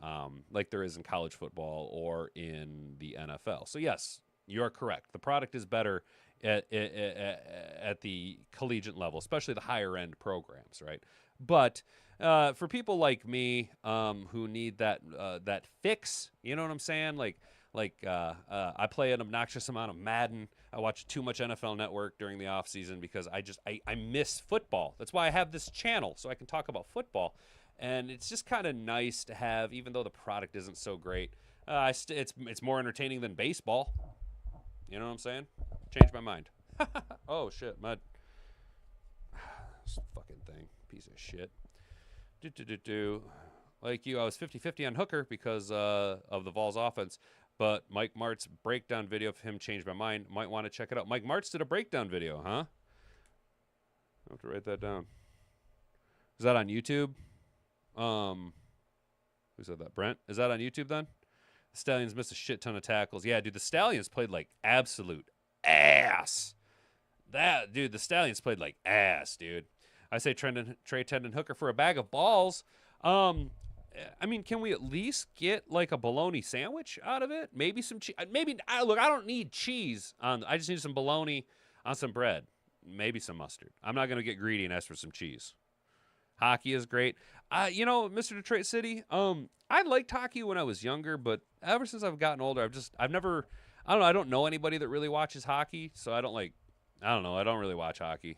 like there is in college football or in the NFL. So yes, you are correct. The product is better at the collegiate level, especially the higher end programs, right? But for people like me who need that fix, you know what I'm saying? I play an obnoxious amount of Madden. I watch too much NFL Network during the off season because I miss football. That's why I have this channel, so I can talk about football. And it's just kind of nice to have, even though the product isn't so great, it's more entertaining than baseball. You know what I'm saying? Changed my mind. Oh, shit. This fucking thing. Piece of shit. Like you, I was 50-50 on Hooker because of the Vols offense. But Mike Mart's breakdown video of him changed my mind. Might want to check it out. Mike Martz did a breakdown video, huh? I have to write that down. Is that on YouTube? Who said that? Brent? Is that on YouTube then? The Stallions missed a shit ton of tackles. Yeah, dude, the Stallions played like absolute ass. The Stallions played like ass, dude. I say Trey Tendon Hooker for a bag of balls. I mean, can we at least get like a bologna sandwich out of it? Maybe some cheese. I don't need cheese I just need some bologna on some bread. Maybe some mustard. I'm not going to get greedy and ask for some cheese. Hockey is great. Mr. Detroit City, I liked hockey when I was younger, but ever since I've gotten older, I don't know anybody that really watches hockey, so I don't really watch hockey.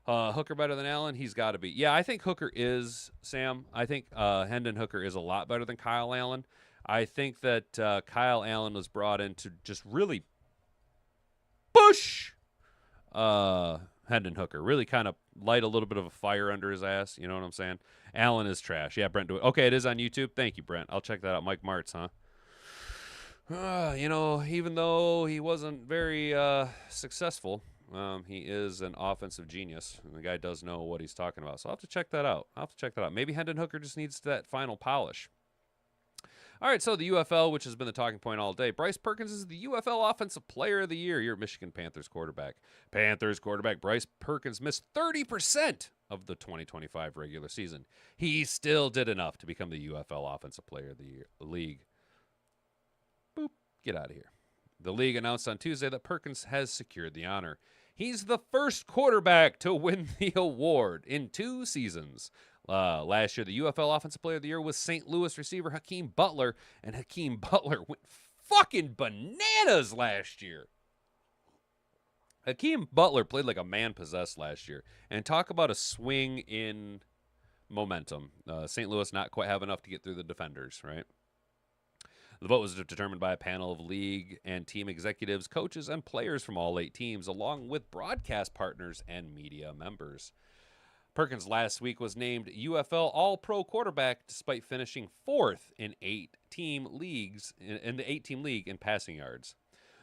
Hooker better than Allen? He's got to be. Yeah, I think Hooker is, Sam. I think Hendon Hooker is a lot better than Kyle Allen. I think that Kyle Allen was brought in to just really push Hendon Hooker. Really kind of light a little bit of a fire under his ass. You know what I'm saying? Allen is trash. Yeah, Brent, do it. Okay, it is on YouTube. Thank you, Brent. I'll check that out. Mike Martz, huh? Even though he wasn't very successful, he is an offensive genius, and the guy does know what he's talking about. So I'll have to check that out. Maybe Hendon Hooker just needs that final polish. All right, so the UFL, which has been the talking point all day. Bryce Perkins is the UFL Offensive Player of the Year. Your Michigan Panthers quarterback. Bryce Perkins missed 30% of the 2025 regular season. He still did enough to become the UFL Offensive Player of the Year league. Boop. Get out of here. The league announced on Tuesday that Perkins has secured the honor. He's the first quarterback to win the award in 2 seasons. Last year, the UFL Offensive Player of the Year was St. Louis receiver Hakeem Butler, and Hakeem Butler went fucking bananas last year. Hakeem Butler played like a man possessed last year. And talk about a swing in momentum. St. Louis not quite have enough to get through the defenders, right? The vote was determined by a panel of league and team executives, coaches, and players from all 8 teams, along with broadcast partners and media members. Perkins last week was named UFL All-Pro quarterback despite finishing 4th in 8-team leagues in the 8-team league in passing yards.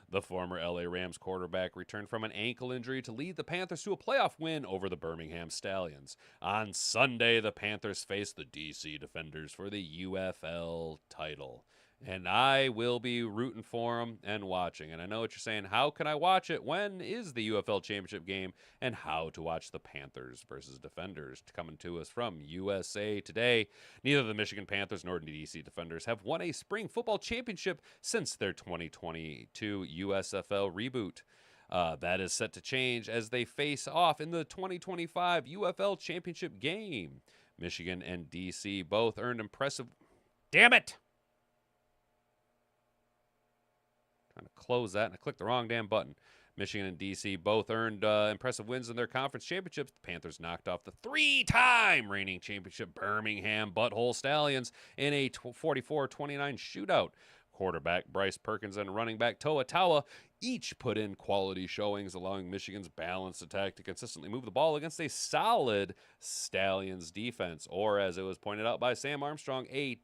The former LA Rams quarterback returned from an ankle injury to lead the Panthers to a playoff win over the Birmingham Stallions. On Sunday, the Panthers faced the DC Defenders for the UFL title. And I will be rooting for them and watching. And I know what you're saying. How can I watch it? When is the UFL Championship game? And how to watch the Panthers versus Defenders coming to us from USA Today. Neither the Michigan Panthers nor the DC Defenders have won a spring football championship since their 2022 USFL reboot. That is set to change as they face off in the 2025 UFL Championship game. Michigan and DC both earned impressive... Damn it! Trying to close that, and I clicked the wrong damn button. Michigan and DC both earned impressive wins in their conference championships. The Panthers knocked off the three-time reigning championship Birmingham Butthole Stallions in a 44-29 shootout. Quarterback Bryce Perkins and running back Toa Taua each put in quality showings, allowing Michigan's balanced attack to consistently move the ball against a solid Stallions defense, or as it was pointed out by Sam Armstrong, a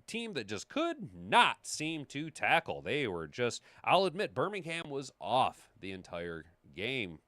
team that just could not seem to tackle. They were just, I'll admit, Birmingham was off the entire game.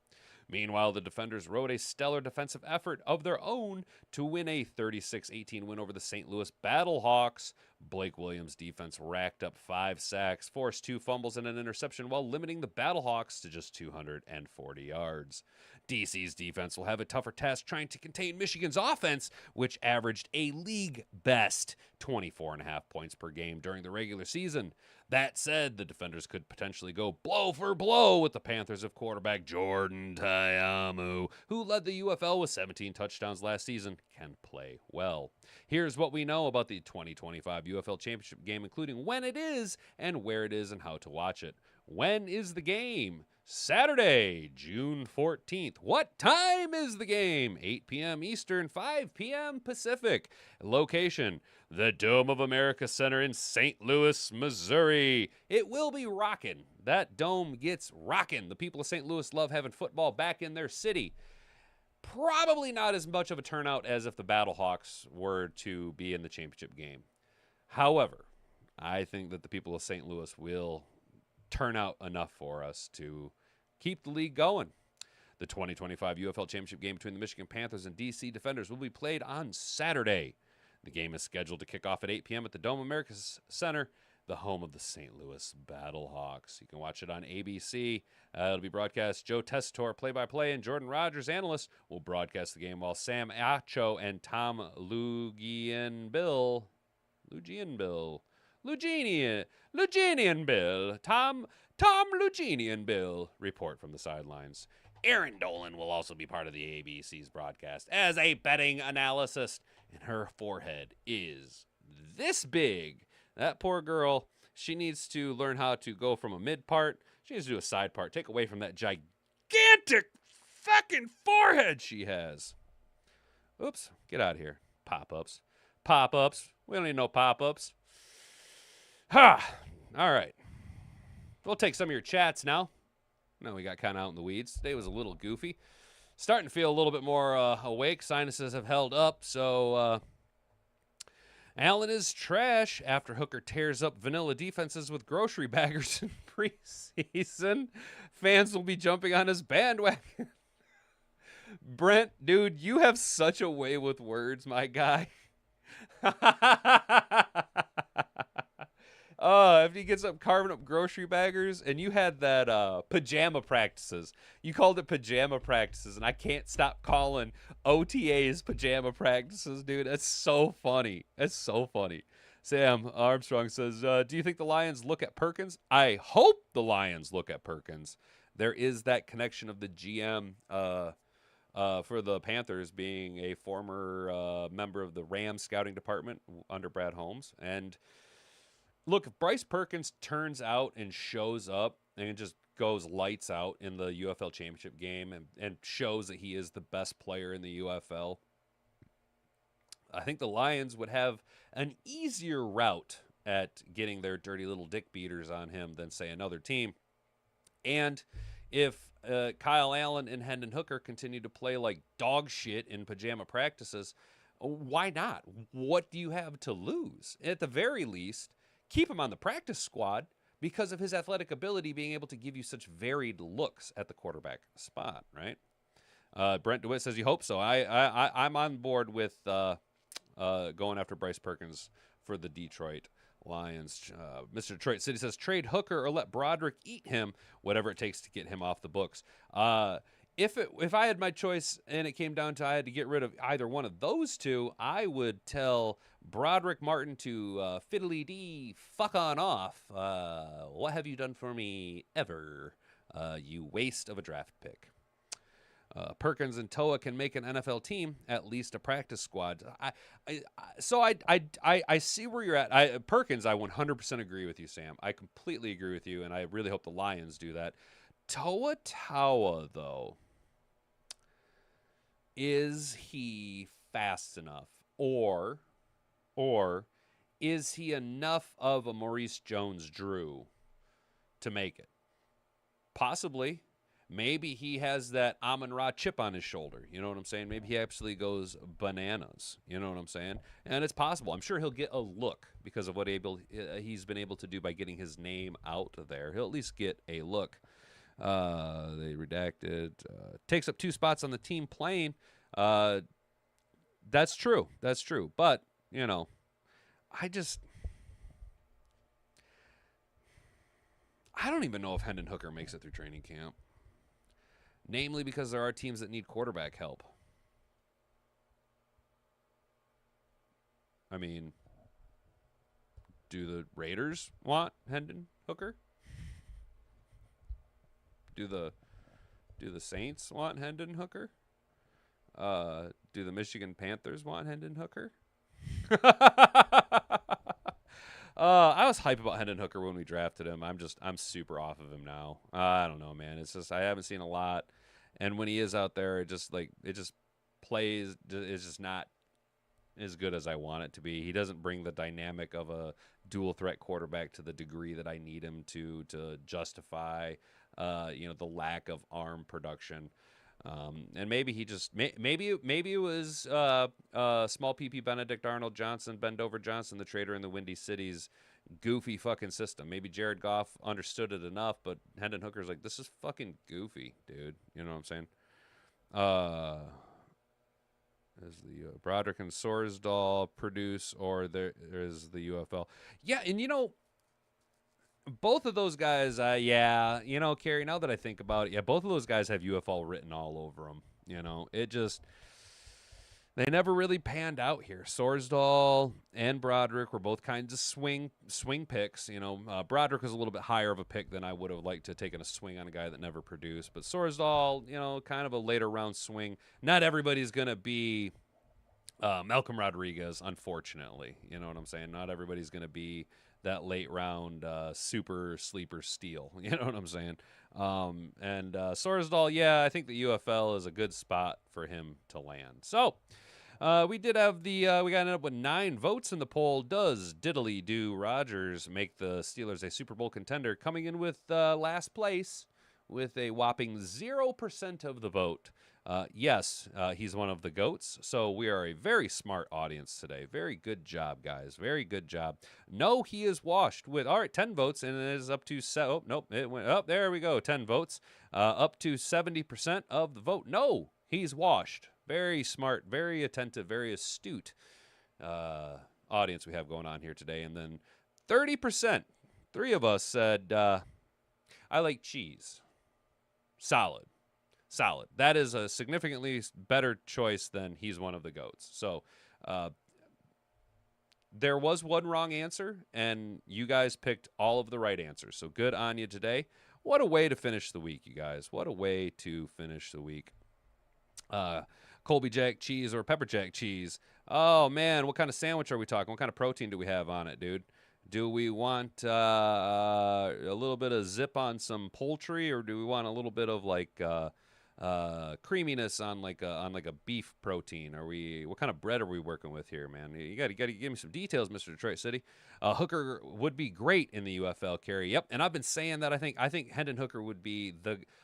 Meanwhile, the Defenders rode a stellar defensive effort of their own to win a 36-18 win over the St. Louis Battlehawks. Blake Williams' defense racked up 5 sacks, forced 2 fumbles and an interception while limiting the Battlehawks to just 240 yards. DC's defense will have a tougher task trying to contain Michigan's offense, which averaged a league-best 24.5 points per game during the regular season. That said, the Defenders could potentially go blow for blow with the Panthers of quarterback Jordan Ta'amu, who led the UFL with 17 touchdowns last season, can play well. Here's what we know about the 2025 UFL Championship game, including when it is and where it is and how to watch it. When is the game? Saturday, June 14th. What time is the game? 8 p.m. Eastern, 5 p.m. Pacific. Location, the Dome of America Center in St. Louis, Missouri. It will be rocking. That dome gets rocking. The people of St. Louis love having football back in their city. Probably not as much of a turnout as if the Battlehawks were to be in the championship game. However, I think that the people of St. Louis will turn out enough for us to keep the league going. The 2025 UFL Championship game between the Michigan Panthers and DC Defenders will be played on Saturday. The game is scheduled to kick off at 8 p.m. at the Dome America Center, the home of the St. Louis Battlehawks. You can watch it on ABC. It'll be broadcast. Joe Tessitore, play-by-play, and Jordan Rodgers, analyst, will broadcast the game, while Sam Acho and Tom Luginian Bill, Tom Luginian Bill report from the sidelines. Aaron Dolan will also be part of the ABC's broadcast as a betting analyst, and her forehead is this big. That poor girl, she needs to learn how to go from a mid part. She needs to do a side part. Take away from that gigantic fucking forehead she has. Oops, get out of here. Pop-ups. Pop-ups. We don't need no pop-ups. Ha! All right. We'll take some of your chats now. No, we got kind of out in the weeds. Today was a little goofy. Starting to feel a little bit more awake. Sinuses have held up, so Allen is trash after Hooker tears up vanilla defenses with grocery baggers in preseason. Fans will be jumping on his bandwagon. Brent, dude, you have such a way with words, my guy. If he gets up carving up grocery baggers, and you had that pajama practices. You called it pajama practices, and I can't stop calling OTAs pajama practices, dude. That's so funny. That's so funny. Sam Armstrong says, do you think the Lions look at Perkins? I hope the Lions look at Perkins. There is that connection of the GM for the Panthers being a former member of the Rams scouting department under Brad Holmes. And look, if Bryce Perkins turns out and shows up and just goes lights out in the UFL championship game and shows that he is the best player in the UFL, I think the Lions would have an easier route at getting their dirty little dick beaters on him than, say, another team. And if Kyle Allen and Hendon Hooker continue to play like dog shit in pajama practices, why not? What do you have to lose? At the very least, keep him on the practice squad because of his athletic ability being able to give you such varied looks at the quarterback spot, right? Brent DeWitt says he hopes so. I'm on board with going after Bryce Perkins for the Detroit Lions. Mr. Detroit City says trade Hooker or let Broderick eat him, whatever it takes to get him off the books. If I had my choice and it came down to I had to get rid of either one of those two, I would tell Broderick Martin to fiddly dee fuck on off. What have you done for me ever? You waste of a draft pick. Perkins and Toa can make an NFL team, at least a practice squad. I see where you're at. Perkins, I 100% agree with you, Sam. I completely agree with you, and I really hope the Lions do that. Toa Taua, though, is he fast enough, or is he enough of a Maurice Jones-Drew to make it? Possibly. Maybe he has that Amon-Ra chip on his shoulder. You know what I'm saying? Maybe he absolutely goes bananas. You know what I'm saying? And it's possible. I'm sure he'll get a look because of what he's been able to do by getting his name out there. He'll at least get a look. They redacted. Takes up 2 spots on the team plane. That's true. That's true. But, you know, I don't even know if Hendon Hooker makes it through training camp. Namely because there are teams that need quarterback help. I mean, do the Raiders want Hendon Hooker? Do the Saints want Hendon Hooker? Do the Michigan Panthers want Hendon Hooker? I was hype about Hendon Hooker when we drafted him. I'm super off of him now. I don't know, man. It's just I haven't seen a lot, and when he is out there, it just plays. It's just not as good as I want it to be. He doesn't bring the dynamic of a dual threat quarterback to the degree that I need him to justify, the lack of arm production. And maybe he just maybe it was small PP Benedict Arnold Johnson, Bend Over Johnson, the trader in the Windy City's goofy fucking system. Maybe Jared Goff understood it enough, but Hendon Hooker's like, this is fucking goofy, dude. You know what I'm saying? Is the Broderick and Sorsdahl produce, or there is the UFL? Yeah, and both of those guys, Kerry, now that I think about it, both of those guys have UFL written all over them. They never really panned out here. Sorsdahl and Broderick were both kinds of swing picks. Broderick was a little bit higher of a pick than I would have liked to have taken a swing on a guy that never produced. But Sorsdahl, kind of a later round swing. Not everybody's going to be Malcolm Rodriguez, unfortunately. You know what I'm saying? Not everybody's going to be that late round super sleeper steal. You know what I'm saying? And Sorsdahl, I think the UFL is a good spot for him to land. So we did have we got ended up with 9 votes in the poll. Does Diddly Do Rodgers make the Steelers a Super Bowl contender? Coming in with last place with a whopping 0% of the vote. Yes, he's one of the GOATs. So we are a very smart audience today. Very good job, guys. Very good job. No, he is washed with, 10 votes, and it is up to, it went up. There we go, 10 votes. Up to 70% of the vote. No, he's washed. Very smart, very attentive, very astute audience we have going on here today. And then 30%, 3 of us said, I like cheese. Solid. That is a significantly better choice than he's one of the GOATs. So there was one wrong answer, and you guys picked all of the right answers. So good on you today. What a way to finish the week, you guys. What a way to finish the week. Colby Jack cheese or pepper jack cheese. Oh, man, what kind of sandwich are we talking? What kind of protein do we have on it, dude? Do we want a little bit of zip on some poultry, or do we want a little bit of creaminess on like a beef protein? What kind of bread are we working with here, man? You got to give me some details, Mr. Detroit City. Hooker would be great in the UFL, Kerry. Yep, and I've been saying that. I think Hendon Hooker would be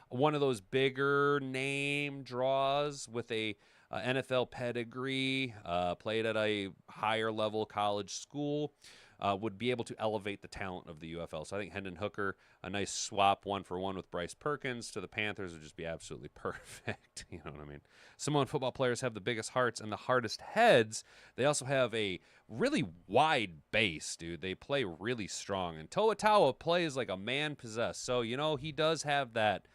one of those bigger name draws with a NFL pedigree, played at a higher level college school. would be able to elevate the talent of the UFL. So I think Hendon Hooker, a nice swap 1-for-1 with Bryce Perkins to the Panthers would just be absolutely perfect. You know what I mean? Samoan football players have the biggest hearts and the hardest heads. They also have a really wide base, dude. They play really strong. And Toa Taua plays like a man possessed. So, he does have that.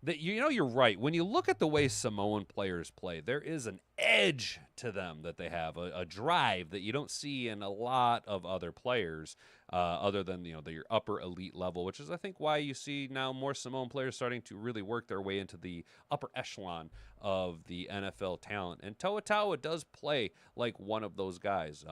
You're right. When you look at the way Samoan players play, there is an edge to them that they have, a drive that you don't see in a lot of other players, other than your upper elite level, which is I think why you see now more Samoan players starting to really work their way into the upper echelon of the NFL talent. And Toa Taua does play like one of those guys.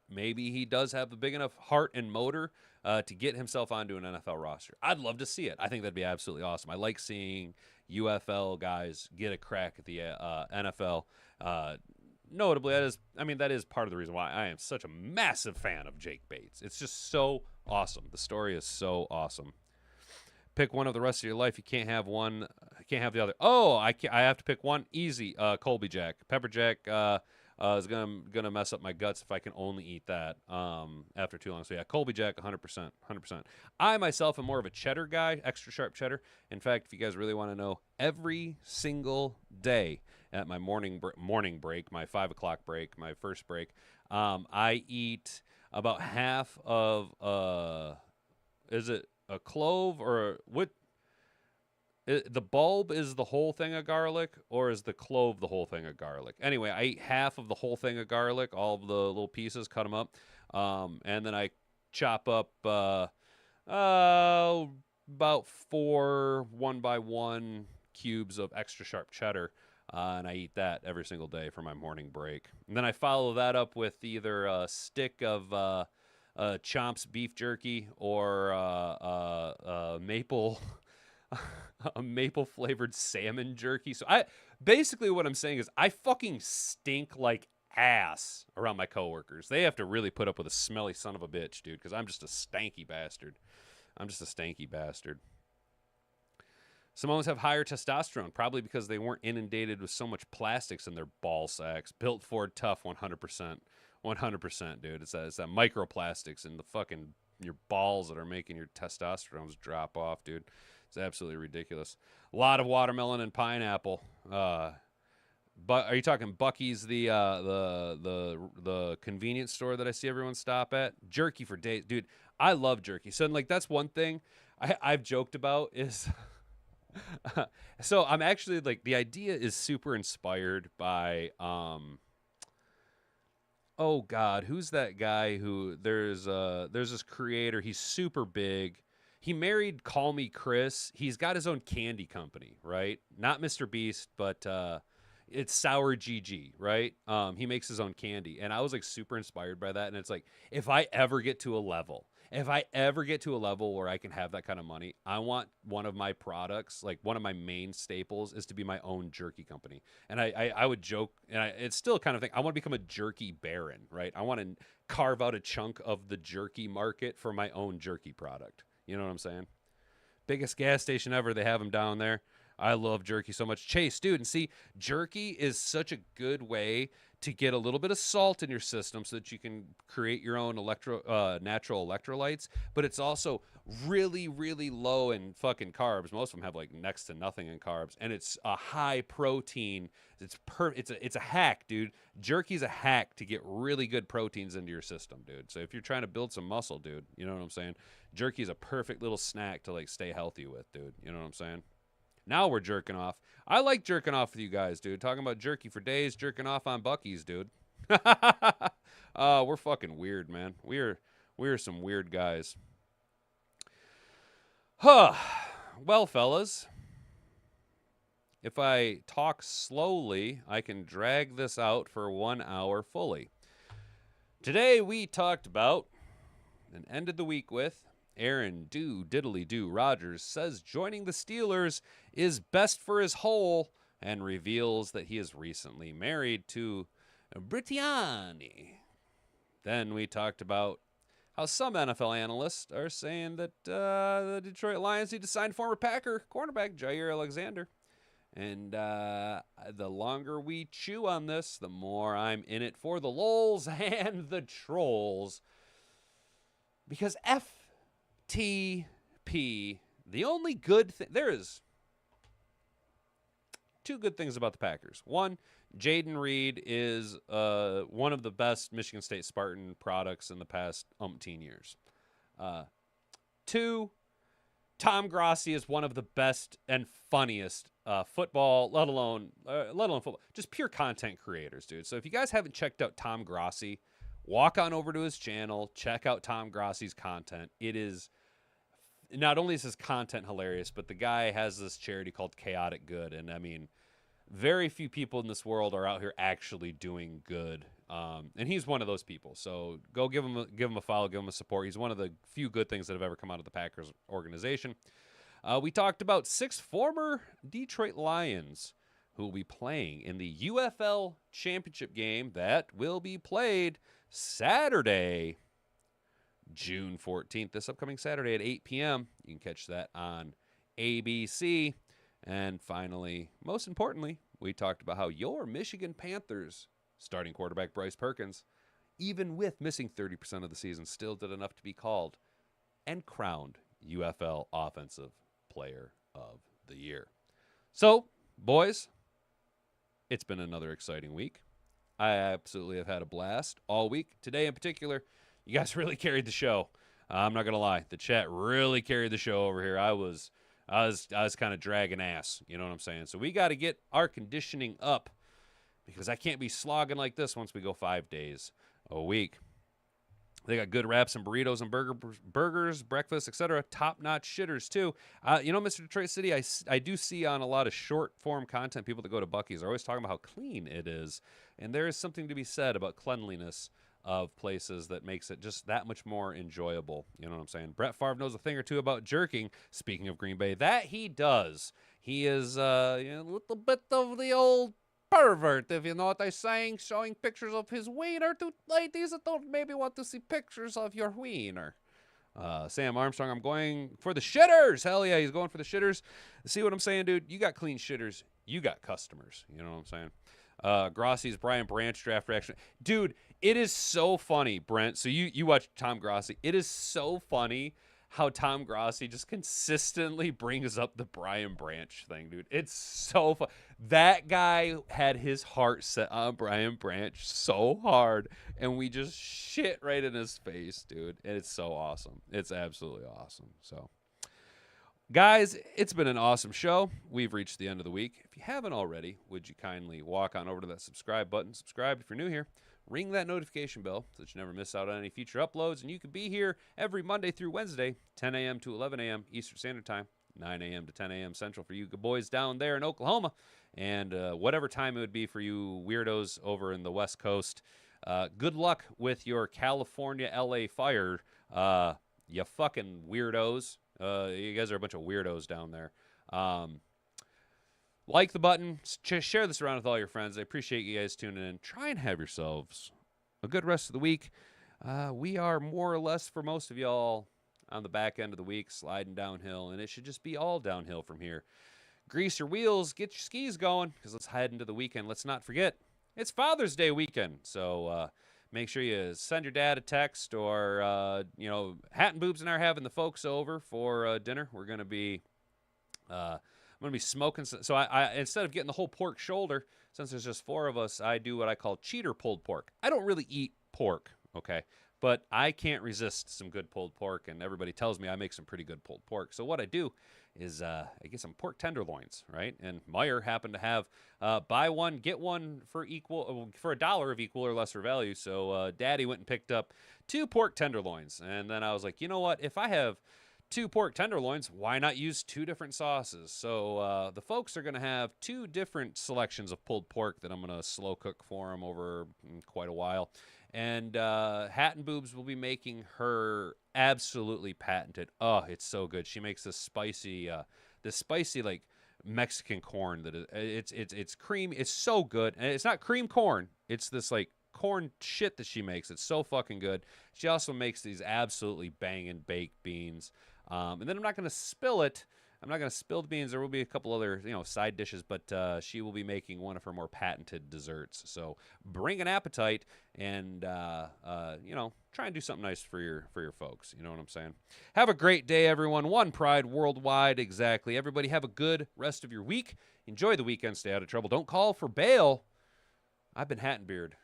Maybe he does have the big enough heart and motor to get himself onto an NFL roster. I'd love to see it. I think that'd be absolutely awesome. I like seeing UFL guys get a crack at the NFL. Notably, that is part of the reason why I am such a massive fan of Jake Bates. It's just so awesome. The story is so awesome. Pick one of the rest of your life. You can't have one. Can't have the other. Oh, I have to pick one. Easy. Colby Jack. Pepper Jack is gonna mess up my guts if I can only eat that after too long. So yeah, Colby Jack, 100%, 100%. I myself am more of a cheddar guy, extra sharp cheddar. In fact, if you guys really want to know, every single day at my morning break, my 5 o'clock break, my first break, I eat about half of is it a clove or what? The bulb is the whole thing of garlic, or is the clove the whole thing of garlic? Anyway, I eat half of the whole thing of garlic, all of the little pieces, cut them up, and then I chop up about 4 1x1 cubes of extra sharp cheddar, and I eat that every single day for my morning break. And then I follow that up with either a stick of Chomp's beef jerky or maple. A maple flavored salmon jerky. So basically what I'm saying is I fucking stink like ass around my coworkers. They have to really put up with a smelly son of a bitch, dude, because I'm just a stanky bastard. Samoans have higher testosterone, probably because they weren't inundated with so much plastics in their ball sacks. Built Ford tough, 100%. 100%, dude. It's that microplastics in the fucking your balls that are making your testosterone drop off, dude. It's absolutely ridiculous. A lot of watermelon and pineapple. But are you talking Buc-ee's, the convenience store that I see everyone stop at? Jerky for days, dude. I love jerky. So that's one thing I've joked about is. So I'm actually the idea is super inspired by oh God, who's that guy who there's this creator. He's super big. He married Call Me Chris. He's got his own candy company, right? Not Mr. Beast, but it's Sour GG, right? He makes his own candy. And I was super inspired by that. And it's if I ever get to a level where I can have that kind of money, I want one of my products, one of my main staples is to be my own jerky company. And I would joke, and it's still kind of thing. I want to become a jerky baron, right? I want to carve out a chunk of the jerky market for my own jerky product. You know what I'm saying? Biggest gas station ever. They have them down there. I love jerky so much. Chase, dude, and see, jerky is such a good way to get a little bit of salt in your system so that you can create your own natural electrolytes, but it's also really, really low in fucking carbs. Most of them have next to nothing in carbs, and it's a high protein. It's a hack, dude. Jerky's a hack to get really good proteins into your system, dude. So if you're trying to build some muscle, dude, you know what I'm saying? Jerky is a perfect little snack to stay healthy with, dude. You know what I'm saying? Now we're jerking off. I like jerking off with you guys, dude. Talking about jerky for days, jerking off on Buc-ee's, dude. We're fucking weird, man. We're some weird guys. Huh. Well, fellas, if I talk slowly, I can drag this out for 1 hour fully. Today we talked about and ended the week with Aaron Diddly-Do Rodgers says joining the Steelers is best for his whole and reveals that he is recently married to Brittany. Then we talked about how some NFL analysts are saying that the Detroit Lions need to sign former Packer cornerback Jaire Alexander. And the longer we chew on this, the more I'm in it for the lulz and the trolls. Because FTP, the only good thing, there is two good things about the Packers. One, Jaden Reed is one of the best Michigan State Spartan products in the past umpteen years. Two, Tom Grossi is one of the best and funniest football, let alone football, just pure content creators, dude. So if you guys haven't checked out Tom Grossi, walk on over to his channel, check out Tom Grossi's content. It is, not only is his content hilarious, but the guy has this charity called Chaotic Good. And I mean, very few people in this world are out here actually doing good. And he's one of those people. So go give him a follow, give him a support. He's one of the few good things that have ever come out of the Packers organization. We talked about 6 former Detroit Lions who will be playing in the UFL championship game that will be played Saturday, June 14th, this upcoming Saturday at 8 p.m. You can catch that on ABC. And finally, most importantly, we talked about how your Michigan Panthers starting quarterback Bryce Perkins, even with missing 30% of the season, still did enough to be called and crowned UFL Offensive Player of the Year. So, boys, it's been another exciting week. I absolutely have had a blast all week. Today in particular, you guys really carried the show. I'm not going to lie. The chat really carried the show over here. I was kind of dragging ass. You know what I'm saying? So we got to get our conditioning up because I can't be slogging like this once we go 5 days a week. They got good wraps and burritos and burgers, breakfast, etc. Top-notch shitters, too. Mr. Detroit City, I do see on a lot of short-form content, people that go to Buc-ee's are always talking about how clean it is. And there is something to be said about cleanliness of places that makes it just that much more enjoyable. You know what I'm saying? Brett Favre knows a thing or two about jerking. Speaking of Green Bay, that he does. He is a little bit of the old pervert, if you know what I'm saying, showing pictures of his wiener to ladies that don't maybe want to see pictures of your wiener. Sam Armstrong, I'm going for the shitters. Hell yeah, he's going for the shitters. See what I'm saying, dude? You got clean shitters. You got customers. You know what I'm saying? Grossi's Brian Branch draft reaction. Dude, it is so funny, Brent. So you watch Tom Grossi. It is so funny how Tom Grossi just consistently brings up the Brian Branch thing, dude. It's so fun. That guy had his heart set on Brian Branch so hard, and we just shit right in his face, dude. And it's so awesome. It's absolutely awesome. So, guys, it's been an awesome show. We've reached the end of the week. If you haven't already, would you kindly walk on over to that subscribe button? Subscribe if you're new here. Ring that notification bell so that you never miss out on any future uploads. And you can be here every Monday through Wednesday, 10 a.m. to 11 a.m. Eastern Standard Time, 9 a.m. to 10 a.m. Central for you boys down there in Oklahoma. And whatever time it would be for you weirdos over in the West Coast, good luck with your California LA fire. You fucking weirdos. You guys are a bunch of weirdos down there. Like the button. Share this around with all your friends. I appreciate you guys tuning in. Try and have yourselves a good rest of the week. We are more or less, for most of y'all, on the back end of the week, sliding downhill, and it should just be all downhill from here. Grease your wheels. Get your skis going, because let's head into the weekend. Let's not forget, it's Father's Day weekend, so make sure you send your dad a text or, Hat and Boobs and I are having the folks over for dinner. We're going to be... I'm going to be smoking. So I instead of getting the whole pork shoulder, since there's just 4 of us, I do what I call cheater pulled pork. I don't really eat pork, okay? But I can't resist some good pulled pork, and everybody tells me I make some pretty good pulled pork. So what I do is I get some pork tenderloins, right? And Meijer happened to have buy one, get one for $1 of equal or lesser value. So Daddy went and picked up 2 pork tenderloins. And then I was like, you know what? If I have 2 pork tenderloins, why not use 2 different sauces? So the folks are going to have 2 different selections of pulled pork that I'm going to slow cook for them over quite a while. And Hat and Boobs will be making her absolutely patented. Oh, it's so good. She makes this spicy like Mexican corn that it's cream. It's so good, and it's not cream corn. It's this like corn shit that she makes. It's so fucking good. She also makes these absolutely banging baked beans. And then I'm not going to spill it. I'm not going to spill the beans. There will be a couple other, side dishes, but she will be making one of her more patented desserts. So bring an appetite and, try and do something nice for your folks. You know what I'm saying? Have a great day, everyone. One pride worldwide. Exactly. Everybody have a good rest of your week. Enjoy the weekend. Stay out of trouble. Don't call for bail. I've been Hat and Beard.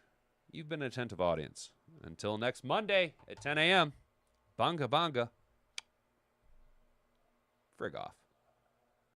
You've been an attentive audience. Until next Monday at 10 a.m., Banga Banga. Frig off.